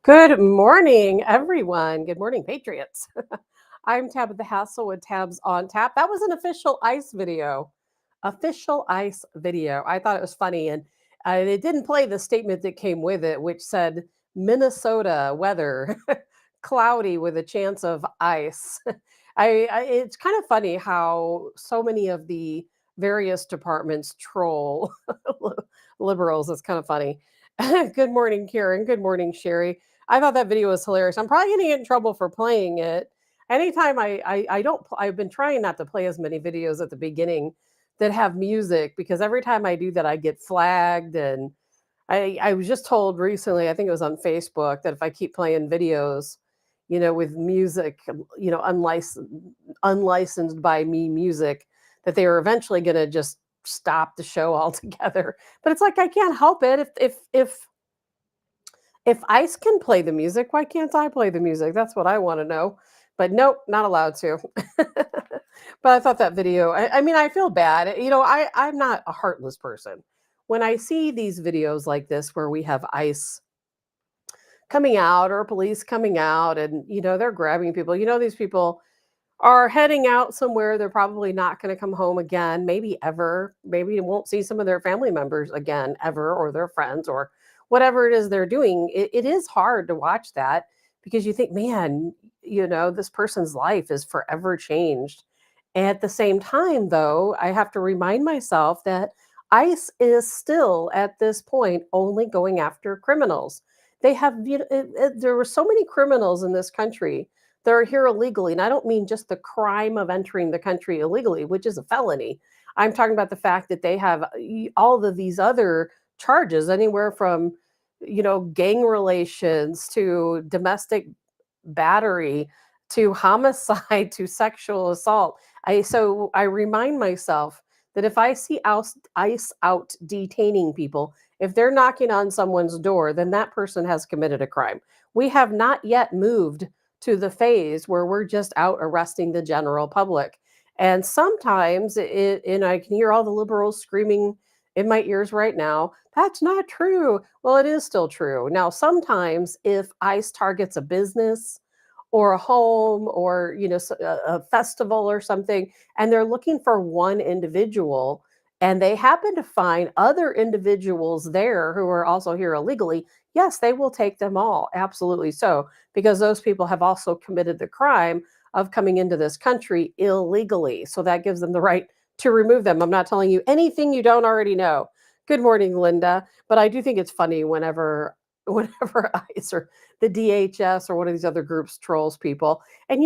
Good morning, everyone. Good morning, Patriots. I'm Tabitha Hassell with Tabs on Tap. That was an official ICE video. Official ICE video. I thought it was funny, and it didn't play the statement that came with it, which said Minnesota weather, cloudy with a chance of ice. It's kind of funny how so many of the various departments troll liberals. It's kind of funny. Good morning, Karen. Good morning, Sherry. I thought that video was hilarious. I'm probably going to get in trouble for playing it. Anytime I don't, I've been trying not to play as many videos at the beginning that have music because every time I do that, I get flagged. And I was just told recently, I think it was on Facebook, that if I keep playing videos, with music, unlicensed by me music, that they were eventually going to just stop the show altogether. But it's like I can't help it. If ICE can play the music, why can't I play the music? That's what I want to know. But nope, not allowed to. But I thought that video, I mean, I feel bad. I'm not a heartless person. When I see these videos like this where we have ICE coming out or police coming out and, they're grabbing people, these people are heading out somewhere. They're probably not going to come home again, maybe ever. Maybe you won't see some of their family members again ever, or their friends, or whatever it is they're doing. It is hard to watch that because you think, man, this person's life is forever changed. At the same time, though, I have to remind myself that ICE is still at this point only going after criminals. They have, there were so many criminals in this country. They're here illegally. And I don't mean just the crime of entering the country illegally, which is a felony. I'm talking about the fact that they have all of these other charges, anywhere from, gang relations to domestic battery to homicide to sexual assault. So I remind myself that if I see ICE out detaining people, if they're knocking on someone's door, then that person has committed a crime. We have not yet moved to the phase where we're just out arresting the general public. And sometimes and I can hear all the liberals screaming in my ears right now, that's not true. Well, it is still true. Now, sometimes if ICE targets a business or a home or, a festival or something, and they're looking for one individual, and they happen to find other individuals there who are also here illegally, yes, they will take them all. Absolutely so, because those people have also committed the crime of coming into this country illegally. So that gives them the right to remove them. I'm not telling you anything you don't already know. Good morning, Linda. But I do think it's funny whenever ICE or the DHS or one of these other groups trolls people. And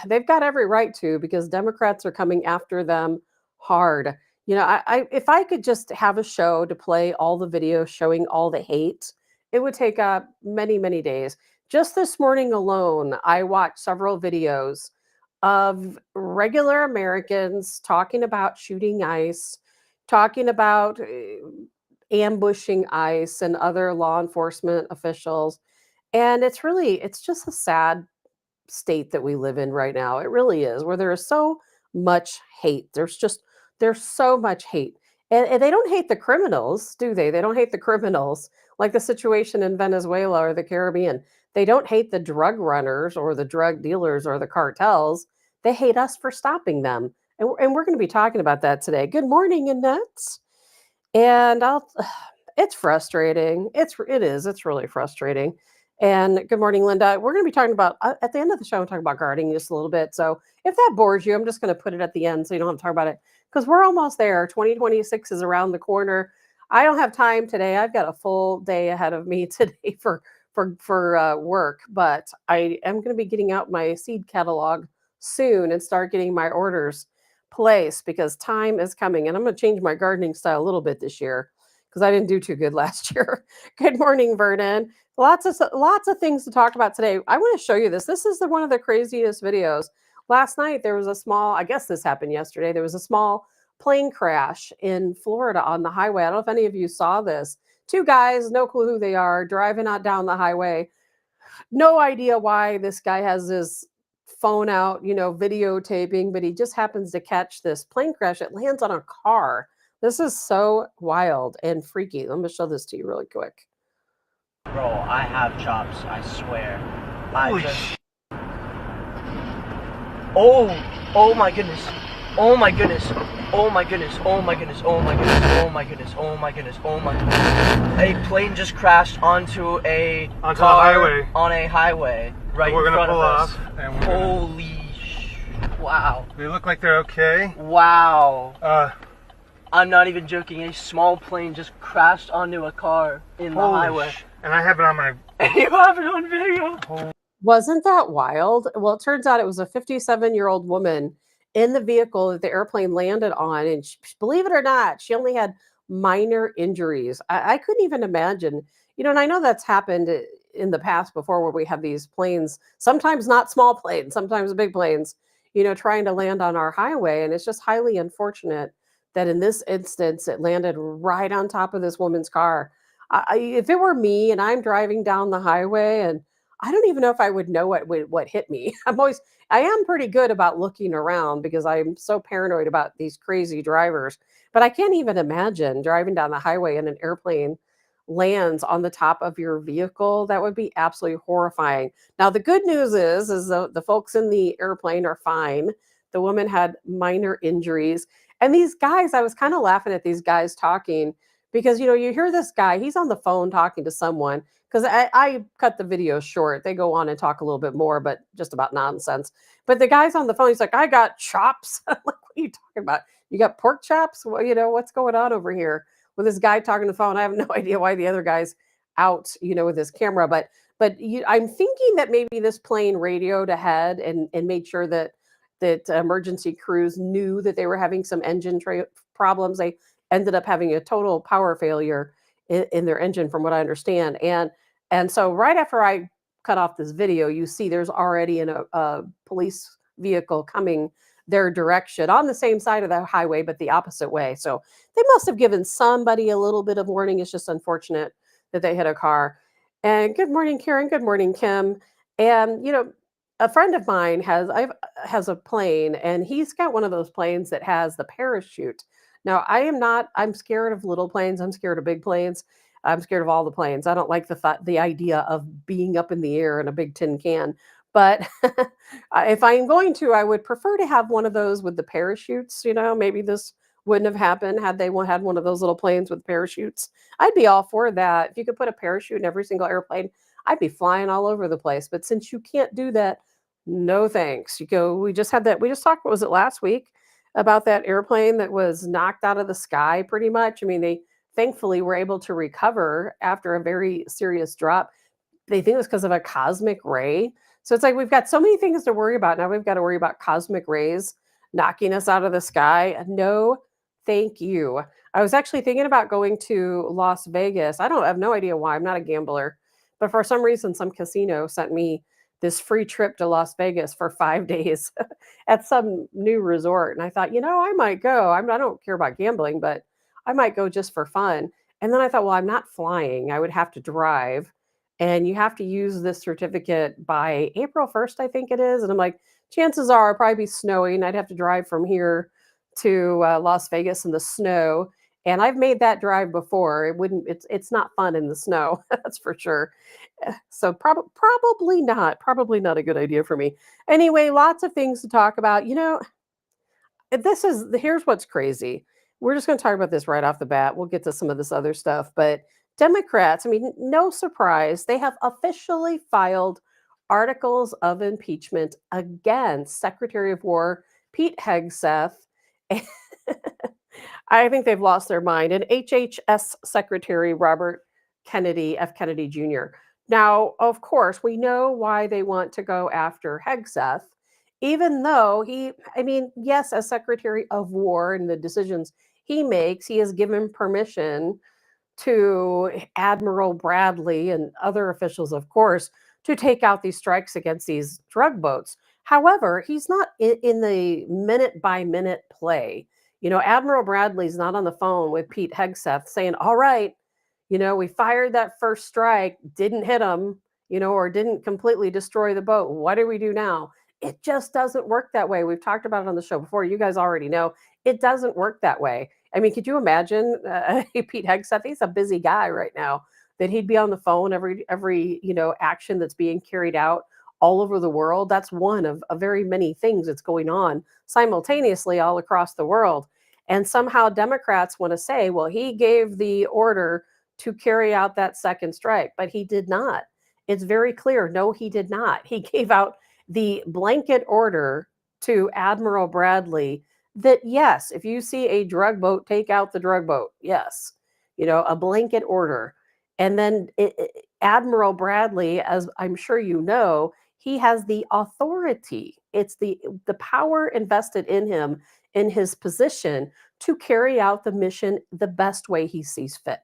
they've got every right to, because Democrats are coming after them hard. If I could just have a show to play all the videos showing all the hate, it would take up many, many days. Just this morning alone, I watched several videos of regular Americans talking about shooting ICE, talking about ambushing ICE and other law enforcement officials. And it's just a sad state that we live in right now. It really is, where there is so much hate. There's so much hate. And they don't hate the criminals, do they? They don't hate the criminals, like the situation in Venezuela or the Caribbean. They don't hate the drug runners or the drug dealers or the cartels. They hate us for stopping them. And we're going to be talking about that today. Good morning, Annette. And it's frustrating. It's really frustrating. And good morning, Linda. We're going to be talking about, at the end of the show, I'm talking about gardening just a little bit. So if that bores you, I'm just going to put it at the end so you don't have to talk about it, because we're almost there. 2026 is around the corner. I don't have time today. I've got a full day ahead of me today for work, but I am going to be getting out my seed catalog soon and start getting my orders placed, because time is coming. And I'm going to change my gardening style a little bit this year because I didn't do too good last year. Good morning, Vernon. Lots of things to talk about today. I want to show you this. This is one of the craziest videos. Last night there was a small, I guess this happened yesterday, there was a small plane crash in Florida on the highway. I don't know if any of you saw this. Two guys, no clue who they are, driving out down the highway. No idea why this guy has his phone out, videotaping, but he just happens to catch this plane crash. It lands on a car. This is so wild and freaky. Let me show this to you really quick. Bro, I have chops, I swear. Oh my goodness. Oh my goodness. Oh my goodness. Oh my goodness. Oh my goodness. Oh my goodness. Oh my goodness. Oh my goodness. A plane just crashed onto a highway. On a highway right in front of us. We're gonna pull off. Holy wow. They look like they're okay. Wow. I'm not even joking. A small plane just crashed onto a car in the highway. And I have it on my... You have it on video. Wasn't that wild? Well, it turns out it was a 57-year-old woman in the vehicle that the airplane landed on. And believe it or not, she only had minor injuries. I couldn't even imagine, and I know that's happened in the past before where we have these planes, sometimes not small planes, sometimes big planes, trying to land on our highway. And it's just highly unfortunate that in this instance, it landed right on top of this woman's car. If it were me and I'm driving down the highway, and I don't even know if I would know what hit me. I am pretty good about looking around because I'm so paranoid about these crazy drivers. But I can't even imagine driving down the highway and an airplane lands on the top of your vehicle. That would be absolutely horrifying. Now, the good news is the folks in the airplane are fine. The woman had minor injuries. And these guys, I was kind of laughing at these guys talking because, you hear this guy, he's on the phone talking to someone because I cut the video short. They go on and talk a little bit more, but just about nonsense. But the guy's on the phone. He's like, I got chops. I'm like, what are you talking about? You got pork chops? Well, what's going on over here with this guy talking to the phone? I have no idea why the other guy's out, with his camera. But I'm thinking that maybe this plane radioed ahead and made sure that emergency crews knew that they were having some engine problems. They ended up having a total power failure in their engine, from what I understand. And so right after I cut off this video, you see there's already a police vehicle coming their direction on the same side of the highway, but the opposite way. So they must have given somebody a little bit of warning. It's just unfortunate that they hit a car. And good morning, Karen. Good morning, Kim. And a friend of mine has a plane, and he's got one of those planes that has the parachute. Now, I am not. I'm scared of little planes. I'm scared of big planes. I'm scared of all the planes. I don't like the idea of being up in the air in a big tin can. But if I'm going to, I would prefer to have one of those with the parachutes. Maybe this wouldn't have happened had they had one of those little planes with parachutes. I'd be all for that. If you could put a parachute in every single airplane, I'd be flying all over the place. But since you can't do that, no thanks. We just had that. We just talked, what was it, last week, about that airplane that was knocked out of the sky pretty much. I mean, they thankfully were able to recover after a very serious drop. They think it was because of a cosmic ray. So it's like we've got so many things to worry about. Now we've got to worry about cosmic rays knocking us out of the sky. No, thank you. I was actually thinking about going to Las Vegas. I have no idea why. I'm not a gambler. But for some reason, some casino sent me this free trip to Las Vegas for 5 days at some new resort. And I thought, I might go. I don't care about gambling, but I might go just for fun. And then I thought, well, I'm not flying. I would have to drive. And you have to use this certificate by April 1st, I think it is. And I'm like, chances are it'll probably be snowing. I'd have to drive from here to Las Vegas in the snow. And I've made that drive before. It's not fun in the snow. That's for sure. So probably not a good idea for me. Anyway, lots of things to talk about. Here's what's crazy. We're just going to talk about this right off the bat. We'll get to some of this other stuff, but Democrats, I mean, no surprise, they have officially filed articles of impeachment against Secretary of War Pete Hegseth. I think they've lost their mind. And HHS Secretary Robert F. Kennedy Jr. Now, of course, we know why they want to go after Hegseth, even though yes, as Secretary of War and the decisions he makes, he has given permission to Admiral Bradley and other officials, of course, to take out these strikes against these drug boats. However, he's not in the minute by minute play. Admiral Bradley's not on the phone with Pete Hegseth saying, all right, we fired that first strike, didn't hit him, or didn't completely destroy the boat. What do we do now? It just doesn't work that way. We've talked about it on the show before. You guys already know it doesn't work that way. I mean, could you imagine Pete Hegseth? He's a busy guy right now. that he'd be on the phone every action that's being carried out all over the world. That's one of very many things that's going on simultaneously all across the world. And somehow Democrats want to say, well, he gave the order to carry out that second strike, but he did not. It's very clear. No, he did not. He gave out the blanket order to Admiral Bradley that, yes, if you see a drug boat, take out the drug boat. Yes, a blanket order. And then Admiral Bradley, as I'm sure you know, he has the authority. It's the power invested in him in his position to carry out the mission the best way he sees fit.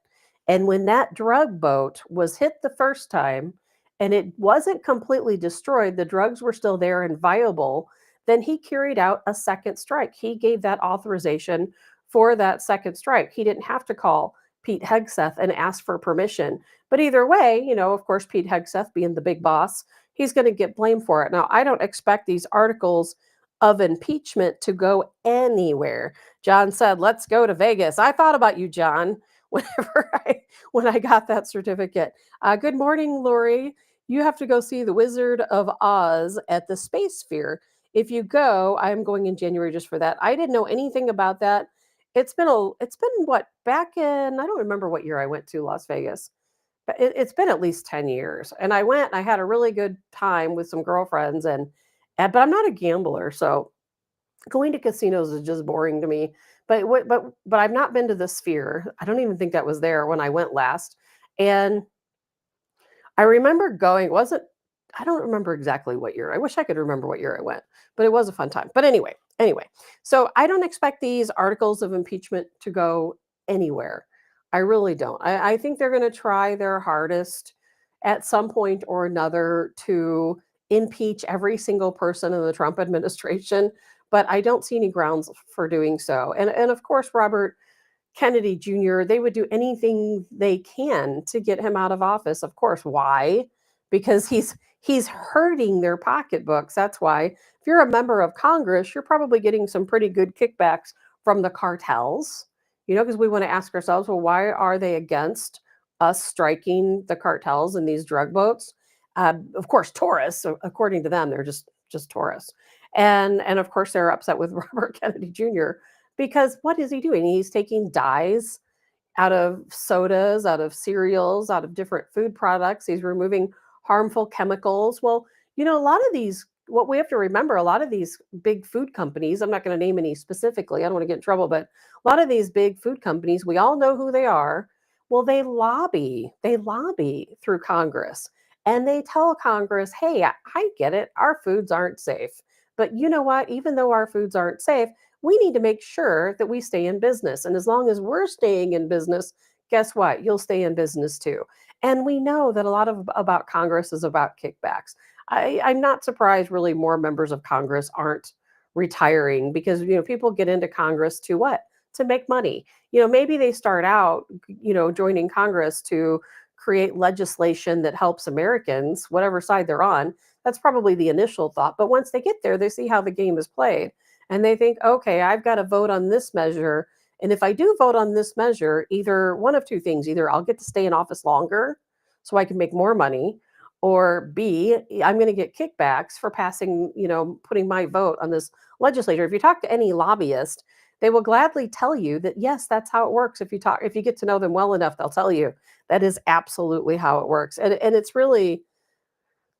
And when that drug boat was hit the first time and it wasn't completely destroyed, the drugs were still there and viable, then he carried out a second strike. He gave that authorization for that second strike. He didn't have to call Pete Hegseth and ask for permission. But either way, of course, Pete Hegseth being the big boss, he's going to get blamed for it. Now, I don't expect these articles of impeachment to go anywhere. John said, let's go to Vegas. I thought about you, John, when I got that certificate. Good morning, Lori. You have to go see the Wizard of Oz at the Space Sphere. If you go, I'm going in January just for that. I didn't know anything about that. It's been what, back in, I don't remember what year I went to Las Vegas, but it's been at least 10 years. And I went, and I had a really good time with some girlfriends, but I'm not a gambler, so going to casinos is just boring to me. But I've not been to the Sphere. I don't even think that was there when I went last. And I remember going, I don't remember exactly what year. I wish I could remember what year I went, but it was a fun time. But anyway, so I don't expect these articles of impeachment to go anywhere. I really don't. I think they're going to try their hardest at some point or another to impeach every single person in the Trump administration, but I don't see any grounds for doing so. And of course, Robert Kennedy Jr., they would do anything they can to get him out of office. Of course. Why? Because he's hurting their pocketbooks. That's why. If you're a member of Congress, you're probably getting some pretty good kickbacks from the cartels, because we want to ask ourselves, well, why are they against us striking the cartels in these drug boats? Of course, tourists, according to them, they're just tourists. And of course, they're upset with Robert Kennedy Jr. because what is he doing? He's taking dyes out of sodas, out of cereals, out of different food products. He's removing harmful chemicals. Well, a lot of these, what we have to remember, a lot of these big food companies, I'm not going to name any specifically, I don't want to get in trouble, but a lot of these big food companies, we all know who they are. Well, they lobby through Congress, and they tell Congress, hey, I get it, our foods aren't safe. But you know what? Even though our foods aren't safe, we need to make sure that we stay in business. And as long as we're staying in business, guess what? You'll stay in business too. And we know that a lot about Congress is about kickbacks. I'm not surprised really more members of Congress aren't retiring because, people get into Congress to what? To make money. Maybe they start out, joining Congress to create legislation that helps Americans, whatever side they're on. That's probably the initial thought. But once they get there, they see how the game is played. And they think, okay, I've got to vote on this measure. And if I do vote on this measure, either one of two things, either I'll get to stay in office longer so I can make more money, or B, I'm going to get kickbacks for passing, putting my vote on this legislature. If you talk to any lobbyist, they will gladly tell you that, yes, that's how it works. If you get to know them well enough, they'll tell you that is absolutely how it works. And it's really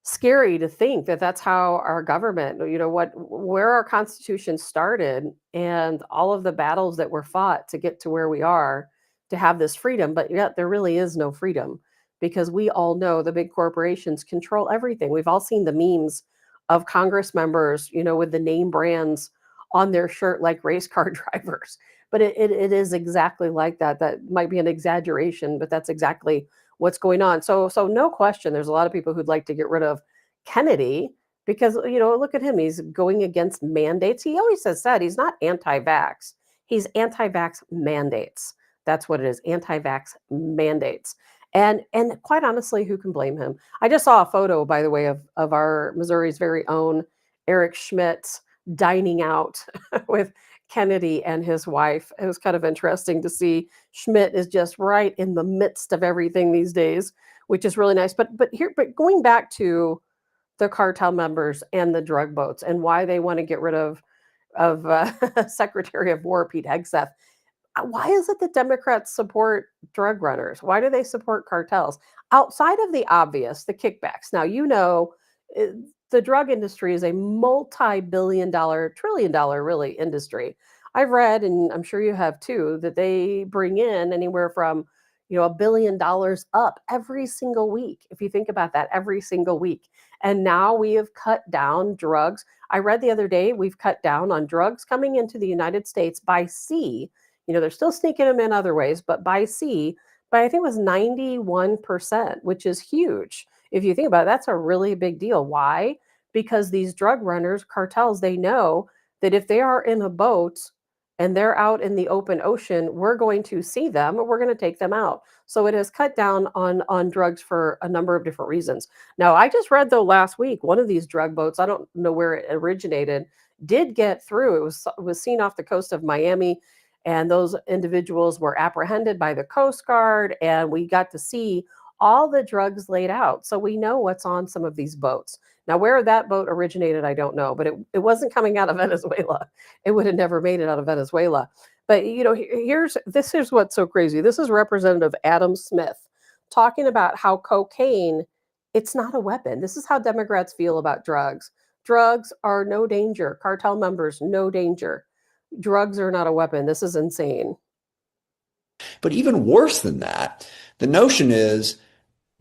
scary to think that that's how our government, where our Constitution started and all of the battles that were fought to get to where we are to have this freedom. But yet there really is no freedom because we all know the big corporations control everything. We've all seen the memes of Congress members, with the name brands on their shirt like race car drivers. But it is exactly like that. That might be an exaggeration, but that's exactly what's going on. So no question, there's a lot of people who'd like to get rid of Kennedy because, look at him. He's going against mandates. He always says that he's not anti-vax. He's anti-vax mandates. That's what it is, anti-vax mandates. And quite honestly, who can blame him? I just saw a photo, by the way, of our Missouri's very own Eric Schmidt dining out with Kennedy and his wife. It was kind of interesting to see Schmidt is just right in the midst of everything these days, which is really nice. But going back to the cartel members and the drug boats and why they want to get rid of Secretary of War Pete Hegseth. Why is it that Democrats support drug runners? Why do they support cartels? Outside of the obvious, the kickbacks. Now, eh, the drug industry is a multi-billion dollar, trillion dollar really industry. I've read, and I'm sure you have too, that they bring in anywhere from $1 billion up every single week. If you think about that, every single week. And now we have cut down drugs. I read the other day we've cut down on drugs coming into the United States by sea. They're still sneaking them in other ways, but by sea, by I think it was 91%, which is huge. If you think about it, that's a really big deal. Why? Because these drug runners, cartels, they know that if they are in a boat and they're out in the open ocean, we're going to see them and we're going to take them out. So it has cut down on drugs for a number of different reasons. Now, I just read though last week, one of these drug boats, I don't know where it originated, did get through. It was seen off the coast of Miami, and those individuals were apprehended by the Coast Guard, and we got to see all the drugs laid out. So we know what's on some of these boats. Now, where that boat originated, I don't know, but it wasn't coming out of Venezuela. It would have never made it out of Venezuela. But this is what's so crazy. This is Representative Adam Smith talking about how cocaine, it's not a weapon. This is how Democrats feel about drugs. Drugs are no danger. Cartel members, no danger. Drugs are not a weapon. This is insane. But even worse than that, the notion is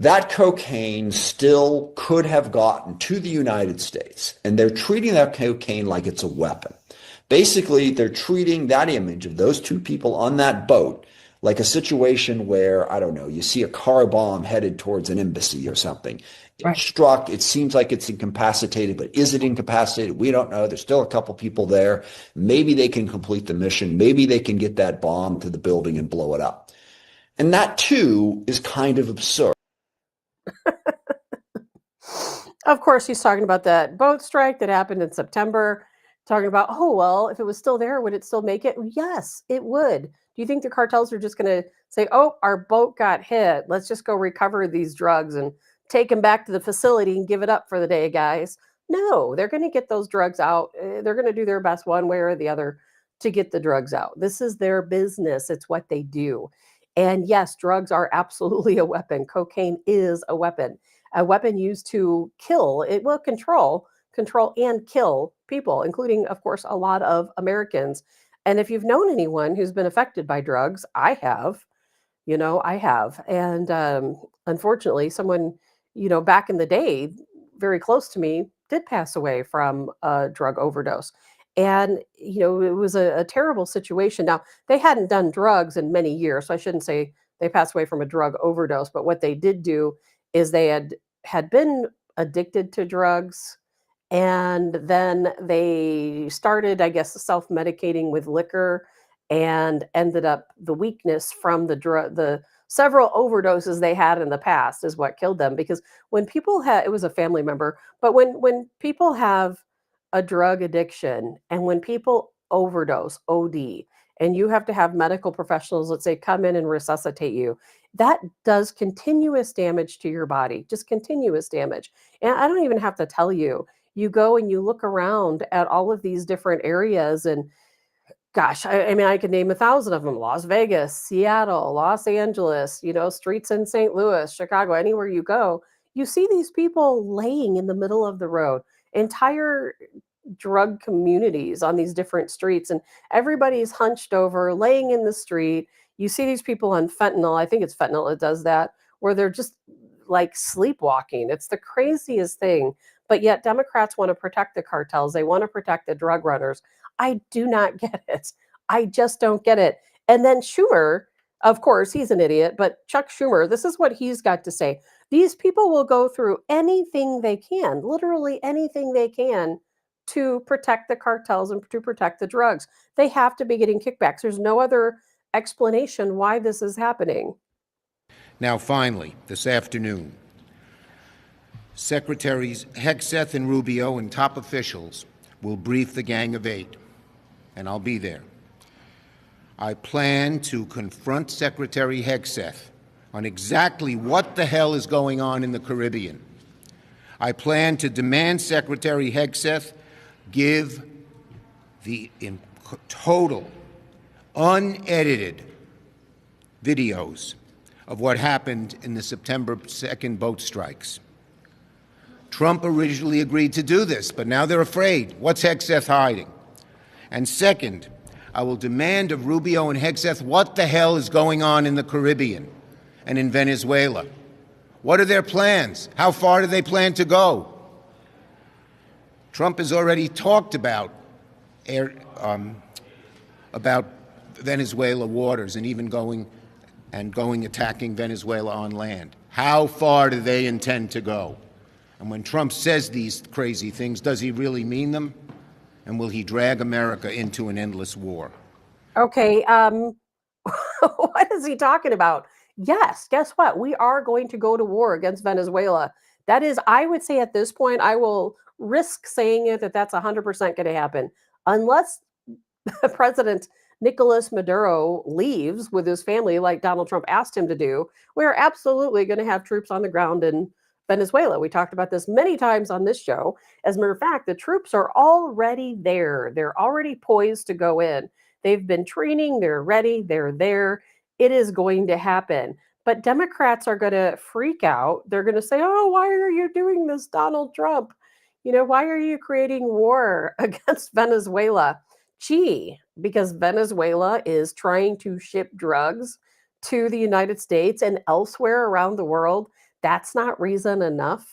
that cocaine still could have gotten to the United States, and they're treating that cocaine like it's a weapon. Basically, they're treating that image of those two people on that boat like a situation where, I don't know, you see a car bomb headed towards an embassy or something. Right. Struck, it seems like it's incapacitated, but is it incapacitated? We don't know. There's still a couple people there. Maybe they can complete the mission. Maybe they can get that bomb to the building and blow it up. And that, too, is kind of absurd. Of course, he's talking about that boat strike that happened in September, talking about, oh, well, if it was still there, would it still make it? Yes, it would. Do you think the cartels are just going to say, oh, our boat got hit. Let's just go recover these drugs and take them back to the facility and give it up for the day, guys? No, they're going to get those drugs out. They're going to do their best one way or the other to get the drugs out. This is their business. It's what they do. And yes, drugs are absolutely a weapon. Cocaine is a weapon used to kill. It will control and kill people, including, of course, a lot of Americans. And if you've known anyone who's been affected by drugs, I have. And unfortunately, someone, back in the day, very close to me, did pass away from a drug overdose. And, it was a terrible situation. Now, they hadn't done drugs in many years, so I shouldn't say they passed away from a drug overdose, but what they did do is they had been addicted to drugs, and then they started, I guess, self-medicating with liquor, and ended up the weakness from the several overdoses they had in the past is what killed them. Because when people it was a family member, but when people have a drug addiction and when people overdose, OD, and you have to have medical professionals, let's say, come in and resuscitate you, that does continuous damage to your body, just continuous damage. And I don't even have to tell you, you go and you look around at all of these different areas, and gosh, I mean, I could name 1,000 of them: Las Vegas, Seattle, Los Angeles, streets in St. Louis, Chicago, anywhere you go, you see these people laying in the middle of the road, entire drug communities on these different streets, and everybody's hunched over, laying in the street. You see these people on fentanyl. I think it's fentanyl that does that, where they're just like sleepwalking. It's the craziest thing. But yet Democrats want to protect the cartels. They want to protect the drug runners. I do not get it. I just don't get it. And then Schumer, of course, he's an idiot, but Chuck Schumer, this is what he's got to say. These people will go through anything they can, literally anything they can, to protect the cartels and to protect the drugs. They have to be getting kickbacks. There's no other explanation why this is happening. Now, finally, this afternoon, Secretaries Hegseth and Rubio and top officials will brief the Gang of Eight. and I'll be there. I plan to confront Secretary Hegseth on exactly what the hell is going on in the Caribbean. I plan to demand Secretary Hegseth give the total, unedited videos of what happened in the September 2nd boat strikes. Trump originally agreed to do this, but now they're afraid. What's Hegseth hiding? And second, I will demand of Rubio and Hegseth what the hell is going on in the Caribbean and in Venezuela. What are their plans? How far do they plan to go? Trump has already talked about Venezuela waters and even going attacking Venezuela on land. How far do they intend to go? And when Trump says these crazy things, does he really mean them? And will he drag America into an endless war? Okay, what is he talking about? Yes, guess what? We are going to go to war against Venezuela. That is, I would say at this point, I will risk saying it that that's 100% going to happen. Unless President Nicolas Maduro leaves with his family like Donald Trump asked him to do, we're absolutely going to have troops on the ground in Venezuela. We talked about this many times on this show. As a matter of fact, the troops are already there. They're already poised to go in. They've been training. They're ready. They're there. It is going to happen. But Democrats are going to freak out. They're going to say, oh, why are you doing this, Donald Trump? You know, why are you creating war against Venezuela? Gee, because Venezuela is trying to ship drugs to the United States and elsewhere around the world. That's not reason enough,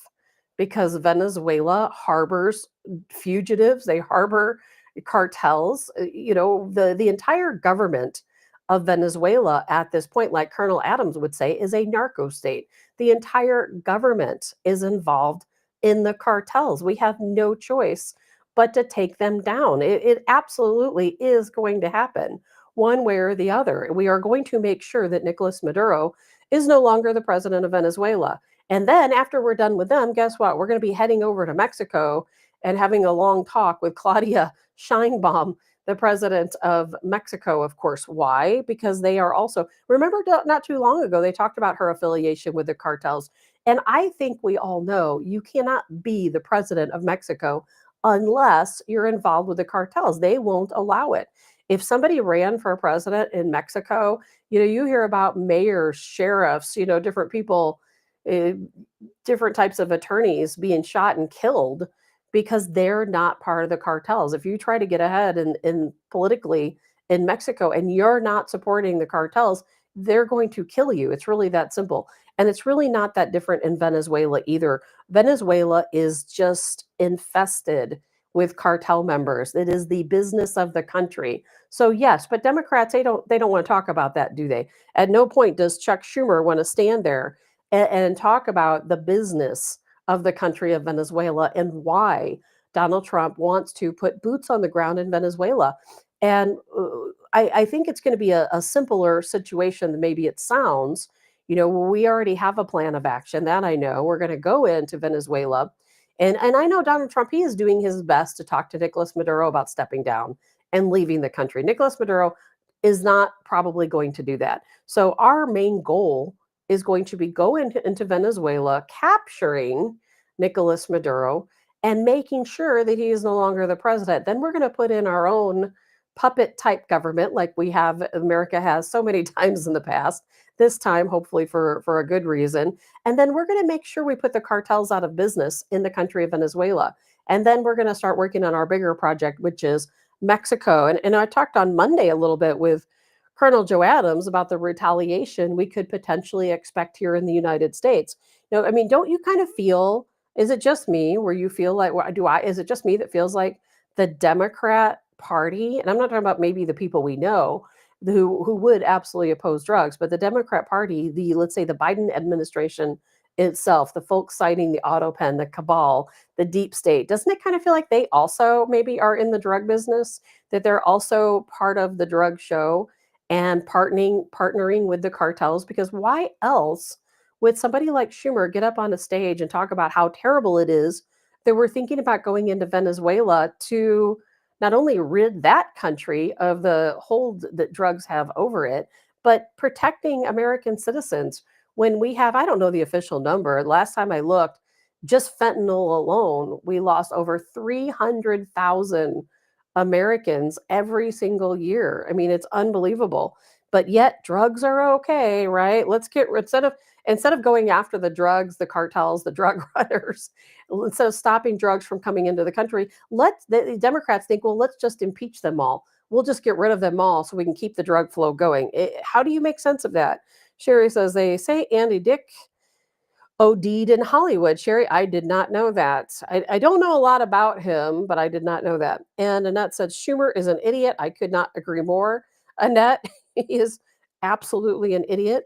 because Venezuela harbors fugitives. They harbor cartels. You know, the entire government of Venezuela at this point, like Colonel Adams would say, is a narco state. The entire government is involved in the cartels. We have no choice but to take them down. It absolutely is going to happen one way or the other. We are going to make sure that Nicolas Maduro is no longer the president of Venezuela. And then after we're done with them, guess what? We're going to be heading over to Mexico and having a long talk with Claudia Sheinbaum, the president of Mexico, of course. Why? Because they are also, remember not too long ago, they talked about her affiliation with the cartels. And I think we all know you cannot be the president of Mexico unless you're involved with the cartels. They won't allow it. If somebody ran for president in Mexico, you know, you hear about mayors, sheriffs, you know, different people, different types of attorneys being shot and killed because they're not part of the cartels. If you try to get ahead in politically in Mexico and you're not supporting the cartels, they're going to kill you. It's really that simple. And it's really not that different in Venezuela either. Venezuela is just infested with cartel members. It is the business of the country. So yes, but Democrats, they don't want to talk about that, do they? At no point does Chuck Schumer want to stand there and talk about the business of the country of Venezuela and why Donald Trump wants to put boots on the ground in Venezuela. And I think it's going to be a simpler situation than maybe it sounds. You know, we already have a plan of action, that I know. We're going to go into Venezuela. And I know Donald Trump, he is doing his best to talk to Nicolas Maduro about stepping down and leaving the country. Nicolas Maduro is not probably going to do that. So our main goal is going to be going into Venezuela, capturing Nicolas Maduro, and making sure that he is no longer the president. Then we're going to put in our own puppet type government like America has so many times in the past, this time hopefully for a good reason. And then we're going to make sure we put the cartels out of business in the country of Venezuela. And then we're going to start working on our bigger project, which is Mexico. And I talked on Monday a little bit with Colonel Joe Adams about the retaliation we could potentially expect here in the United States. You know, I mean, don't you kind of feel, is it just me where you feel like, is it just me that feels like the Democrat Party, and I'm not talking about maybe the people we know who would absolutely oppose drugs, but the Democrat Party, let's say the Biden administration itself, the folks citing the auto pen, the cabal, the deep state, doesn't it kind of feel like they also maybe are in the drug business, that they're also part of the drug show and partnering with the cartels? Because why else would somebody like Schumer get up on a stage and talk about how terrible it is that we're thinking about going into Venezuela to not only rid that country of the hold that drugs have over it, but protecting American citizens when we have, I don't know the official number. Last time I looked, just fentanyl alone, we lost over 300,000 Americans every single year. I mean, it's unbelievable. But yet drugs are okay, right? Let's get instead of going after the drugs, the cartels, the drug runners, instead of stopping drugs from coming into the country, the Democrats think, well, let's just impeach them all. We'll just get rid of them all so we can keep the drug flow going. How do you make sense of that? Sherry says, they say Andy Dick OD'd in Hollywood. Sherry, I did not know that. I don't know a lot about him, but I did not know that. And Annette said, Schumer is an idiot. I could not agree more. Annette, he is absolutely an idiot.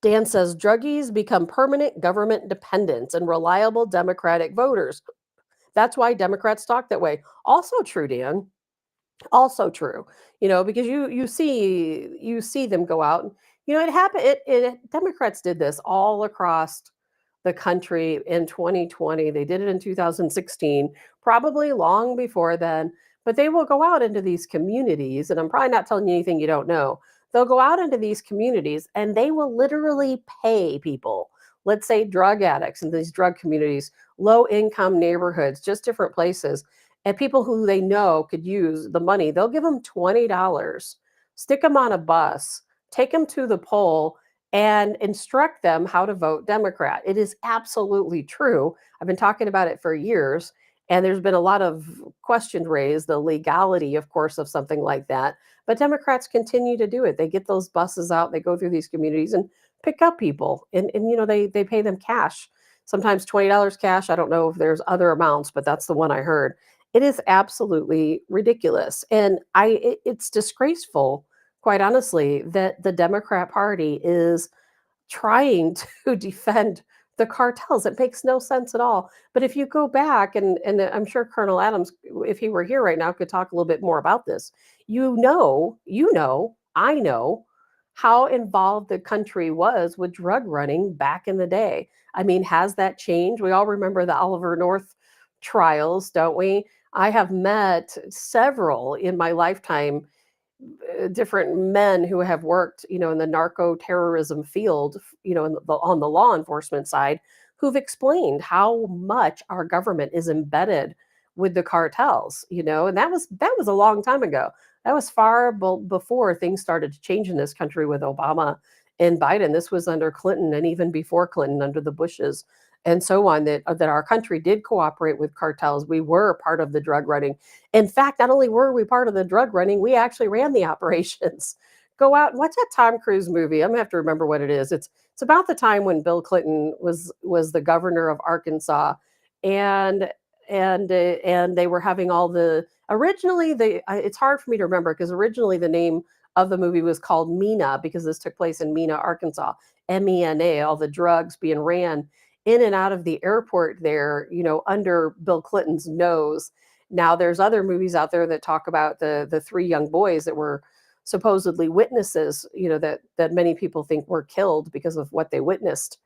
Dan says, druggies become permanent government dependents and reliable Democratic voters. That's why Democrats talk that way. Also true, Dan. Also true, because you see them go out. It happened. Democrats did this all across the country in 2020. They did it in 2016, probably long before then. But they will go out into these communities, and I'm probably not telling you anything you don't know. They'll go out into these communities, and they will literally pay people. Let's say drug addicts in these drug communities, low income neighborhoods, just different places, and people who they know could use the money. They'll give them $20, stick them on a bus, take them to the poll, and instruct them how to vote Democrat. It is absolutely true. I've been talking about it for years, and there's been a lot of questions raised, the legality, of course, of something like that. But Democrats continue to do it. They get those buses out, they go through these communities and pick up people, and they pay them cash, sometimes $20 cash. I don't know if there's other amounts, but that's the one I heard. It is absolutely ridiculous. And it's disgraceful, quite honestly, that the Democrat Party is trying to defend the cartels. It makes no sense at all. But if you go back, and I'm sure Colonel Adams, if he were here right now, could talk a little bit more about this. I know how involved the country was with drug running back in the day. I mean, has that changed? We all remember the Oliver North trials, don't we? I have met several in my lifetime, different men who have worked, in the narco terrorism field, on the law enforcement side, who've explained how much our government is embedded with the cartels, and that was a long time ago. That was far before things started to change in this country with Obama and Biden. This was under Clinton, and even before Clinton, under the Bushes and so on, that our country did cooperate with cartels. We were part of the drug running. In fact, not only were we part of the drug running, we actually ran the operations. Go out and watch that Tom Cruise movie. I'm gonna have to remember what it is. It's about the time when Bill Clinton was the governor of Arkansas, and they were having all the originally the it's hard for me to remember because originally the name of the movie was called Mena, because this took place in Mena, Arkansas. MENA, all the drugs being ran in and out of the airport there, under Bill Clinton's nose. Now there's other movies out there that talk about the three young boys that were supposedly witnesses, that many people think were killed because of what they witnessed,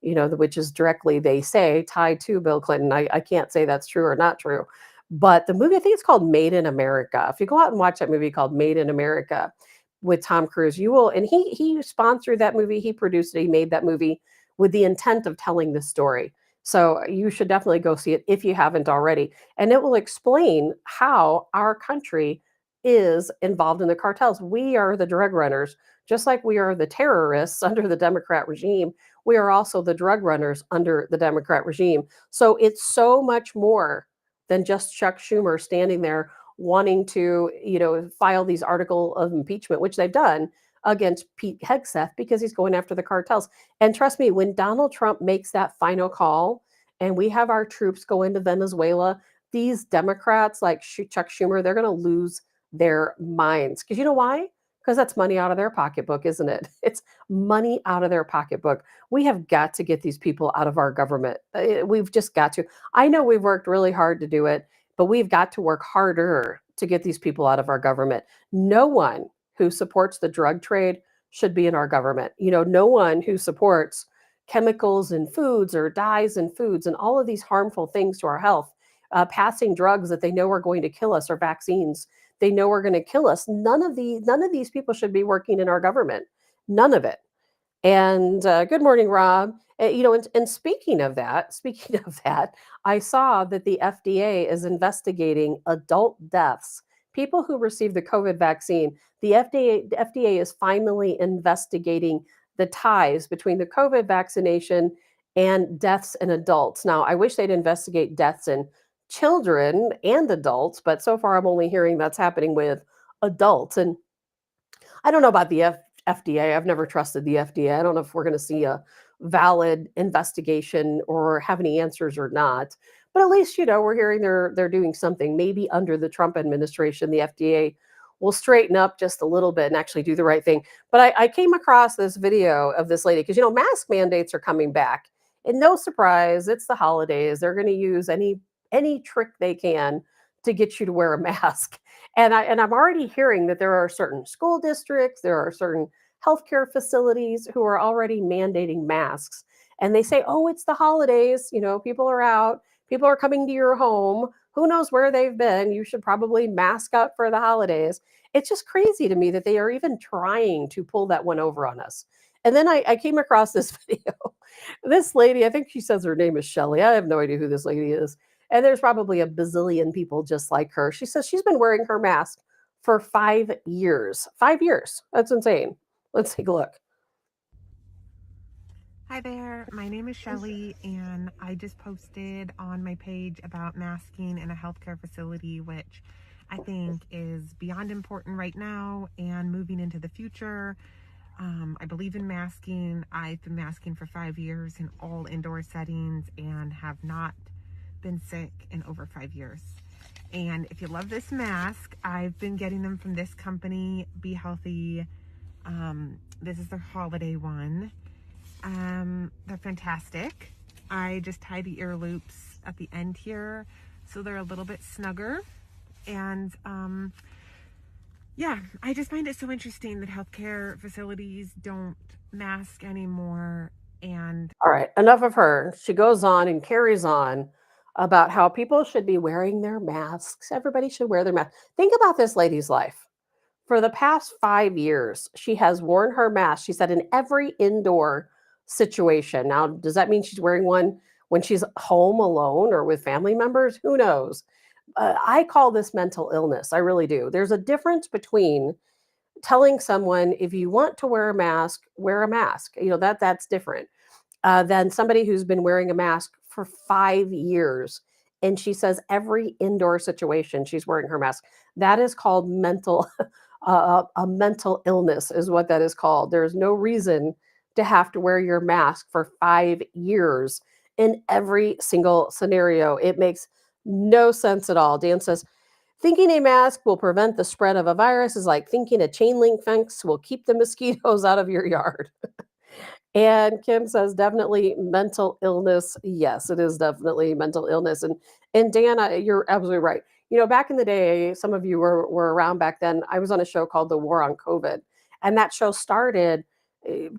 which is directly, they say, tied to Bill Clinton. I can't say that's true or not true. But the movie, I think it's called Made in America. If you go out and watch that movie called Made in America with Tom Cruise, you will, and he sponsored that movie, he produced it, he made that movie with the intent of telling this story. So you should definitely go see it if you haven't already. And it will explain how our country is involved in the cartels. We are the drug runners, just like we are the terrorists under the Democrat regime. We are also the drug runners under the Democrat regime. So it's so much more than just Chuck Schumer standing there wanting to, file these articles of impeachment, which they've done against Pete Hegseth, because he's going after the cartels. And trust me, when Donald Trump makes that final call and we have our troops go into Venezuela, these Democrats like Chuck Schumer, they're going to lose their minds. Because you know why? Because that's money out of their pocketbook, isn't it? It's money out of their pocketbook. We have got to get these people out of our government. We've just got to. I know we've worked really hard to do it, but we've got to work harder to get these people out of our government. No one who supports the drug trade should be in our government. No one who supports chemicals in foods or dyes in foods and all of these harmful things to our health passing drugs that they know are going to kill us, or vaccines they know are going to kill us. None of these people should be working in our government. None of it. And good morning, Rob. And speaking of that, I saw that the FDA is investigating adult deaths, people who received the COVID vaccine. The FDA is finally investigating the ties between the COVID vaccination and deaths in adults. Now, I wish they'd investigate deaths in children and adults, but so far I'm only hearing that's happening with adults. And I don't know about the FDA. I've never trusted the FDA. I don't know if we're going to see a valid investigation or have any answers or not. But at least, we're hearing they're doing something. Maybe under the Trump administration, the FDA will straighten up just a little bit and actually do the right thing. But I came across this video of this lady because mask mandates are coming back, and no surprise, it's the holidays. They're going to use any trick they can to get you to wear a mask. And I'm already hearing that there are certain school districts, there are certain healthcare facilities who are already mandating masks. And they say, oh, it's the holidays, people are out, people are coming to your home. Who knows where they've been? You should probably mask up for the holidays. It's just crazy to me that they are even trying to pull that one over on us. And then I came across this video. This lady, I think she says her name is Shelly. I have no idea who this lady is. And there's probably a bazillion people just like her. She says she's been wearing her mask for 5 years. 5 years. That's insane. Let's take a look. Hi there, my name is Shelly, and I just posted on my page about masking in a healthcare facility, which I think is beyond important right now and moving into the future. I believe in masking. I've been masking for 5 years in all indoor settings and have not been sick in over 5 years. And if you love this mask, I've been getting them from this company, Be Healthy. This is their holiday one. They're fantastic. I just tie the ear loops at the end here so they're a little bit snugger. And yeah, I just find it so interesting that healthcare facilities don't mask anymore. And all right, enough of her. She goes on and carries on about how people should be wearing their masks. Everybody should wear their mask. Think about this lady's life. For the past 5 years, she has worn her mask, she said, in every indoor situation. Now, does that mean she's wearing one when she's home alone or with family members? Who knows? I call this mental illness. I really do. There's a difference between telling someone, if you want to wear a mask, wear a mask. That's different than somebody who's been wearing a mask for 5 years. And she says every indoor situation she's wearing her mask. That is called mental, a mental illness is what that is called. There's no reason to have to wear your mask for 5 years in every single scenario. It makes no sense at all. Dan says, thinking a mask will prevent the spread of a virus is like thinking a chain link fence will keep the mosquitoes out of your yard. And Kim says, definitely mental illness. Yes, it is definitely mental illness. And Dan, you're absolutely right. Back in the day, some of you were around back then. I was on a show called The War on COVID. And that show started, it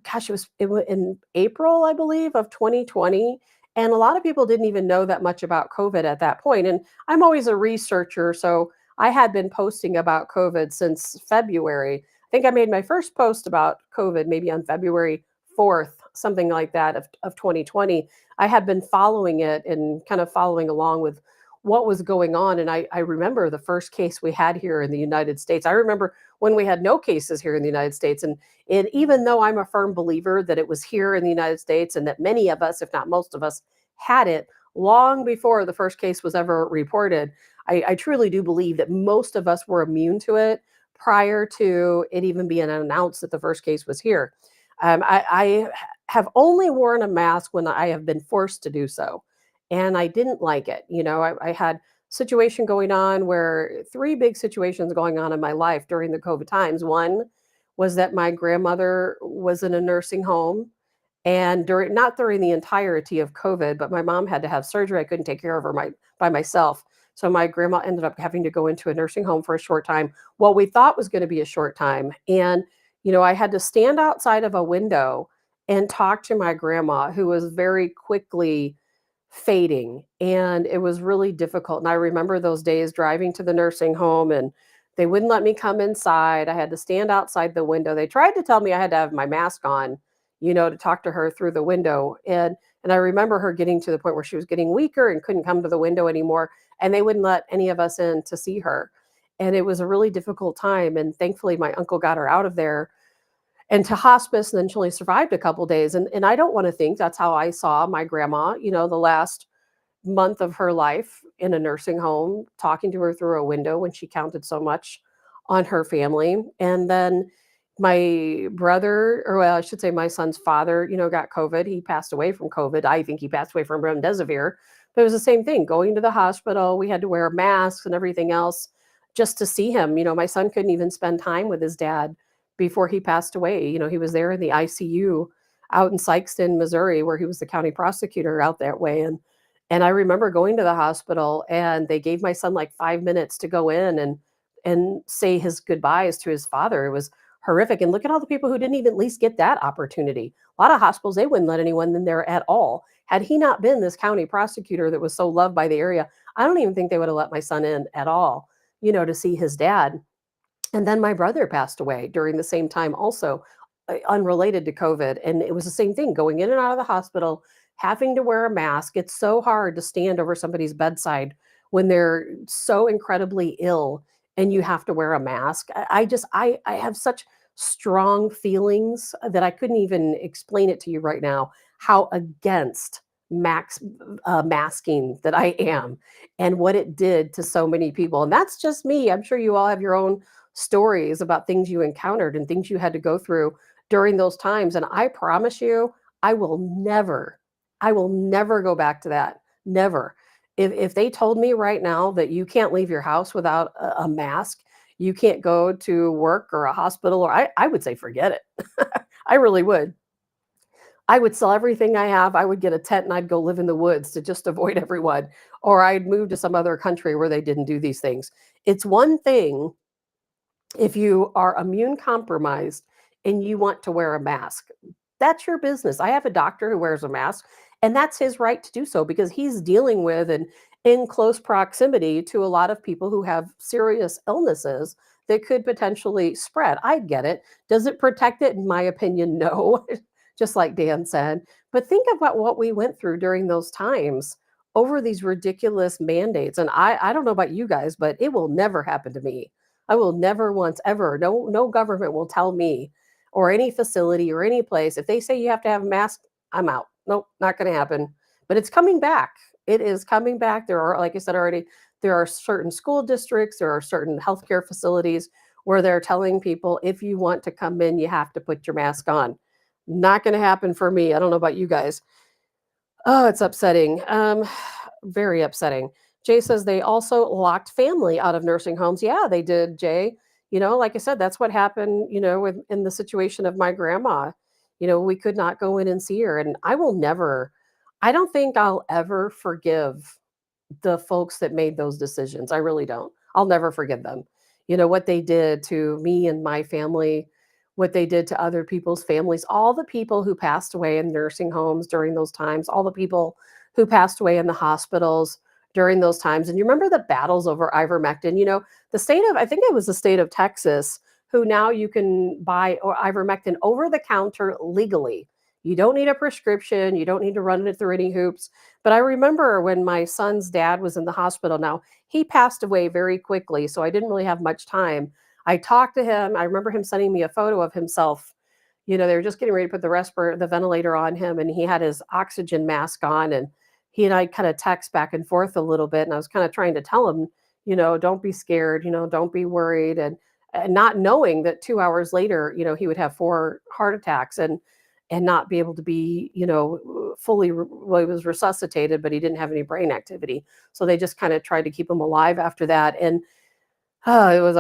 was in April, I believe, of 2020. And a lot of people didn't even know that much about COVID at that point. And I'm always a researcher, so I had been posting about COVID since February. I think I made my first post about COVID maybe on February 4th, something like that, of 2020. I had been following it and kind of following along with what was going on. And I remember the first case we had here in the United States. I remember when we had no cases here in the United States. And even though I'm a firm believer that it was here in the United States and that many of us, if not most of us, had it long before the first case was ever reported, I truly do believe that most of us were immune to it prior to it even being announced that the first case was here. I have only worn a mask when I have been forced to do so. And I didn't like it. I had situation going on where 3 big situations going on in my life during the COVID times. One was that my grandmother was in a nursing home, and not during the entirety of COVID, but my mom had to have surgery. I couldn't take care of her by myself. So my grandma ended up having to go into a nursing home for a short time. What we thought was going to be a short time. And, I had to stand outside of a window and talk to my grandma, who was very quickly fading, and it was really difficult. And I remember those days driving to the nursing home, and they wouldn't let me come inside. I had to stand outside the window. They tried to tell me I had to have my mask on, to talk to her through the window. And I remember her getting to the point where she was getting weaker and couldn't come to the window anymore, and they wouldn't let any of us in to see her. And it was a really difficult time, and thankfully my uncle got her out of there and to hospice, and then she only survived a couple days. And I don't want to think that's how I saw my grandma, the last month of her life in a nursing home, talking to her through a window when she counted so much on her family. And then my brother, or well, I should say my son's father, got COVID. He passed away from COVID. I think he passed away from remdesivir, but it was the same thing. Going to the hospital, we had to wear masks and everything else just to see him. My son couldn't even spend time with his dad before he passed away. He was there in the ICU out in Sikeston, Missouri, where he was the county prosecutor out that way. And I remember going to the hospital, and they gave my son like 5 minutes to go in and say his goodbyes to his father. It was horrific. And look at all the people who didn't even at least get that opportunity. A lot of hospitals, they wouldn't let anyone in there at all. Had he not been this county prosecutor that was so loved by the area, I don't even think they would have let my son in at all, to see his dad. And then my brother passed away during the same time also, unrelated to COVID. And it was the same thing, going in and out of the hospital, having to wear a mask. It's so hard to stand over somebody's bedside when they're so incredibly ill and you have to wear a mask. I have such strong feelings that I couldn't even explain it to you right now, how against masking that I am, and what it did to so many people. And that's just me. I'm sure you all have your own stories about things you encountered and things you had to go through during those times. And I promise you, I will never go back to that. Never. If they told me right now that you can't leave your house without a mask, you can't go to work or a hospital, or I would say forget it. I really would. I would sell everything I have. I would get a tent and I'd go live in the woods to just avoid everyone. Or I'd move to some other country where they didn't do these things. It's one thing if you are immune compromised and you want to wear a mask. That's your business. I have a doctor who wears a mask, and that's his right to do so because he's dealing with and in close proximity to a lot of people who have serious illnesses that could potentially spread. I get it. Does it protect it? In my opinion, no. Just like Dan said. But think about what we went through during those times over these ridiculous mandates. And I don't know about you guys, but it will never happen to me. I will never once ever, no government will tell me, or any facility or any place, if they say you have to have a mask, I'm out. Nope, not going to happen. But it's coming back. It is coming back. There are, like I said already, there are certain school districts, there are certain healthcare facilities where they're telling people, if you want to come in, you have to put your mask on. Not going to happen for me. I don't know about you guys. Oh, it's upsetting. Very upsetting. Jay says they also locked family out of nursing homes. Yeah, they did, Jay. Like I said, that's what happened, in the situation of my grandma. We could not go in and see her. And I don't think I'll ever forgive the folks that made those decisions. I really don't. I'll never forgive them. What they did to me and my family, what they did to other people's families, all the people who passed away in nursing homes during those times, all the people who passed away in the hospitals during those times. And you remember the battles over ivermectin, I think it was the state of Texas, who now you can buy ivermectin over the counter legally. You don't need a prescription. You don't need to run it through any hoops. But I remember when my son's dad was in the hospital. Now, he passed away very quickly, so I didn't really have much time. I talked to him. I remember him sending me a photo of himself. They were just getting ready to put the ventilator on him, and he had his oxygen mask on, and he and I kind of text back and forth a little bit. And I was kind of trying to tell him, don't be scared, don't be worried. And not knowing that 2 hours later, he would have 4 heart attacks and not be able to be, fully, well, he was resuscitated, but he didn't have any brain activity. So they just kind of tried to keep him alive after that. And it was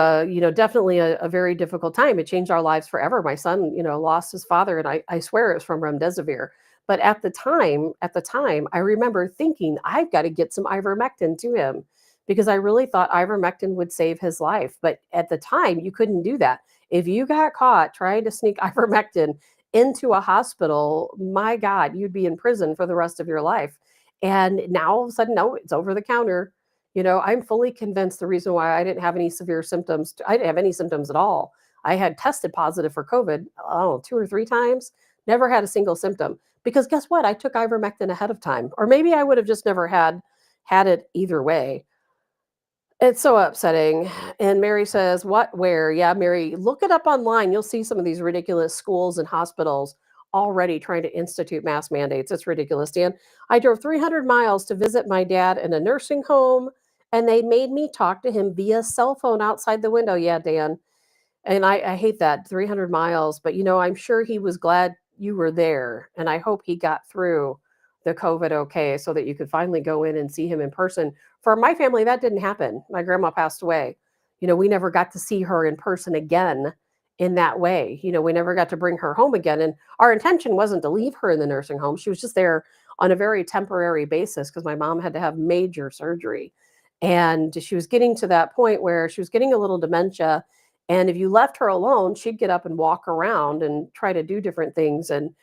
definitely a very difficult time. It changed our lives forever. My son, lost his father, and I swear it was from remdesivir. But at the time, I remember thinking, I've got to get some ivermectin to him because I really thought ivermectin would save his life. But at the time, you couldn't do that. If you got caught trying to sneak ivermectin into a hospital, my God, you'd be in prison for the rest of your life. And now all of a sudden, no, it's over the counter. I'm fully convinced the reason why I didn't have any severe symptoms, I didn't have any symptoms at all. I had tested positive for COVID, 2 or 3 times, never had a single symptom. Because guess what? I took ivermectin ahead of time. Or maybe I would have just never had it either way. It's so upsetting. And Mary says, what, where? Yeah, Mary, look it up online. You'll see some of these ridiculous schools and hospitals already trying to institute mask mandates. It's ridiculous, Dan. I drove 300 miles to visit my dad in a nursing home, and they made me talk to him via cell phone outside the window. Yeah, Dan. And I hate that 300 miles, but I'm sure he was glad you were there. And I hope he got through the COVID okay so that you could finally go in and see him in person. For my family, that didn't happen. My grandma passed away. We never got to see her in person again in that way. We never got to bring her home again. And our intention wasn't to leave her in the nursing home. She was just there on a very temporary basis because my mom had to have major surgery. And she was getting to that point where she was getting a little dementia. And if you left her alone, she'd get up and walk around and try to do different things. And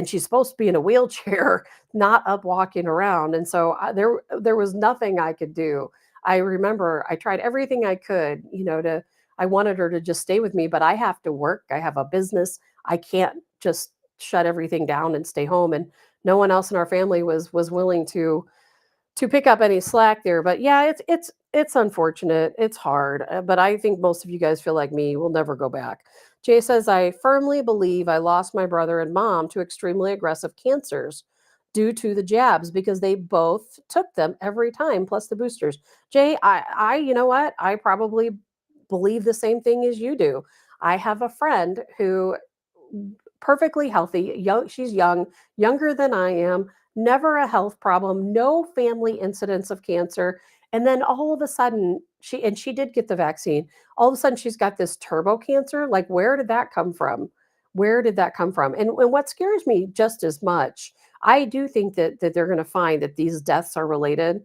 she's supposed to be in a wheelchair, not up walking around. And so there was nothing I could do. I remember I tried everything I could, I wanted her to just stay with me, but I have to work. I have a business. I can't just shut everything down and stay home. And no one else in our family was willing to pick up any slack there. But yeah, it's unfortunate. It's hard. But I think most of you guys feel like me. We'll never go back. Jay says, I firmly believe I lost my brother and mom to extremely aggressive cancers due to the jabs because they both took them every time, plus the boosters. Jay, you know what? I probably believe the same thing as you do. I have a friend who perfectly healthy, young, she's young, younger than I am, never a health problem, no family incidents of cancer. And then all of a sudden, she did get the vaccine. All of a sudden, she's got this turbo cancer. Like, where did that come from? Where did that come from? And what scares me just as much, I do think that they're going to find that these deaths are related.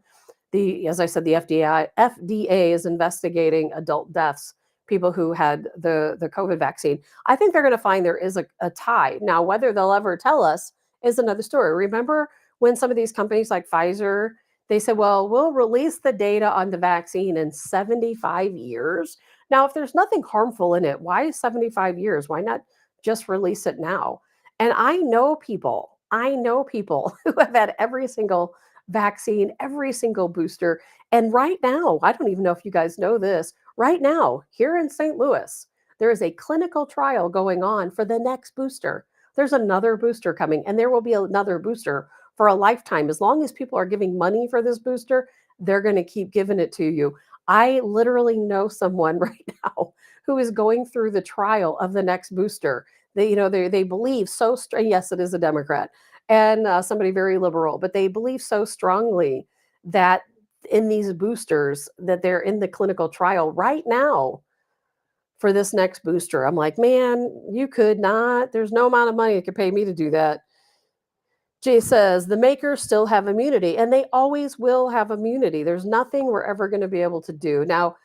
As I said, the FDA is investigating adult deaths, people who had the COVID vaccine. I think they're going to find there is a tie. Now, whether they'll ever tell us is another story. Remember when some of these companies like Pfizer, they said, well, we'll release the data on the vaccine in 75 years. Now, if there's nothing harmful in it, why 75 years? Why not just release it now? And I know people who have had every single vaccine, every single booster. And right now, I don't even know if you guys know this, right now, here in St. Louis, there is a clinical trial going on for the next booster. There's another booster coming, and there will be another booster for a lifetime. As long as people are giving money for this booster, they're going to keep giving it to you. I literally know someone right now who is going through the trial of the next booster. They believe so strong. Yes, it is a Democrat and somebody very liberal, but they believe so strongly that in these boosters that they're in the clinical trial right now for this next booster. I'm like, man, you could not. There's no amount of money that could pay me to do that. Jay says the makers still have immunity, and they always will have immunity. There's nothing we're ever going to be able to do. Now,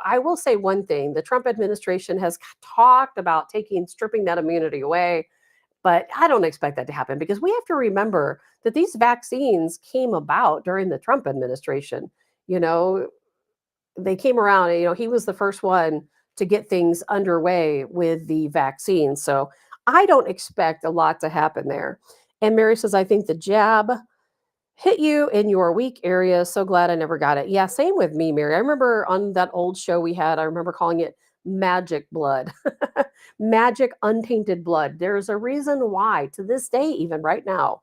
I will say one thing. The Trump administration has talked about stripping that immunity away, but I don't expect that to happen because we have to remember that these vaccines came about during the Trump administration. They came around, he was the first one to get things underway with the vaccine. So I don't expect a lot to happen there. And Mary says, I think the jab hit you in your weak area. So glad I never got it. Yeah, same with me, Mary. I remember on that old show we had, I remember calling it magic blood, magic untainted blood. There's a reason why, to this day, even right now,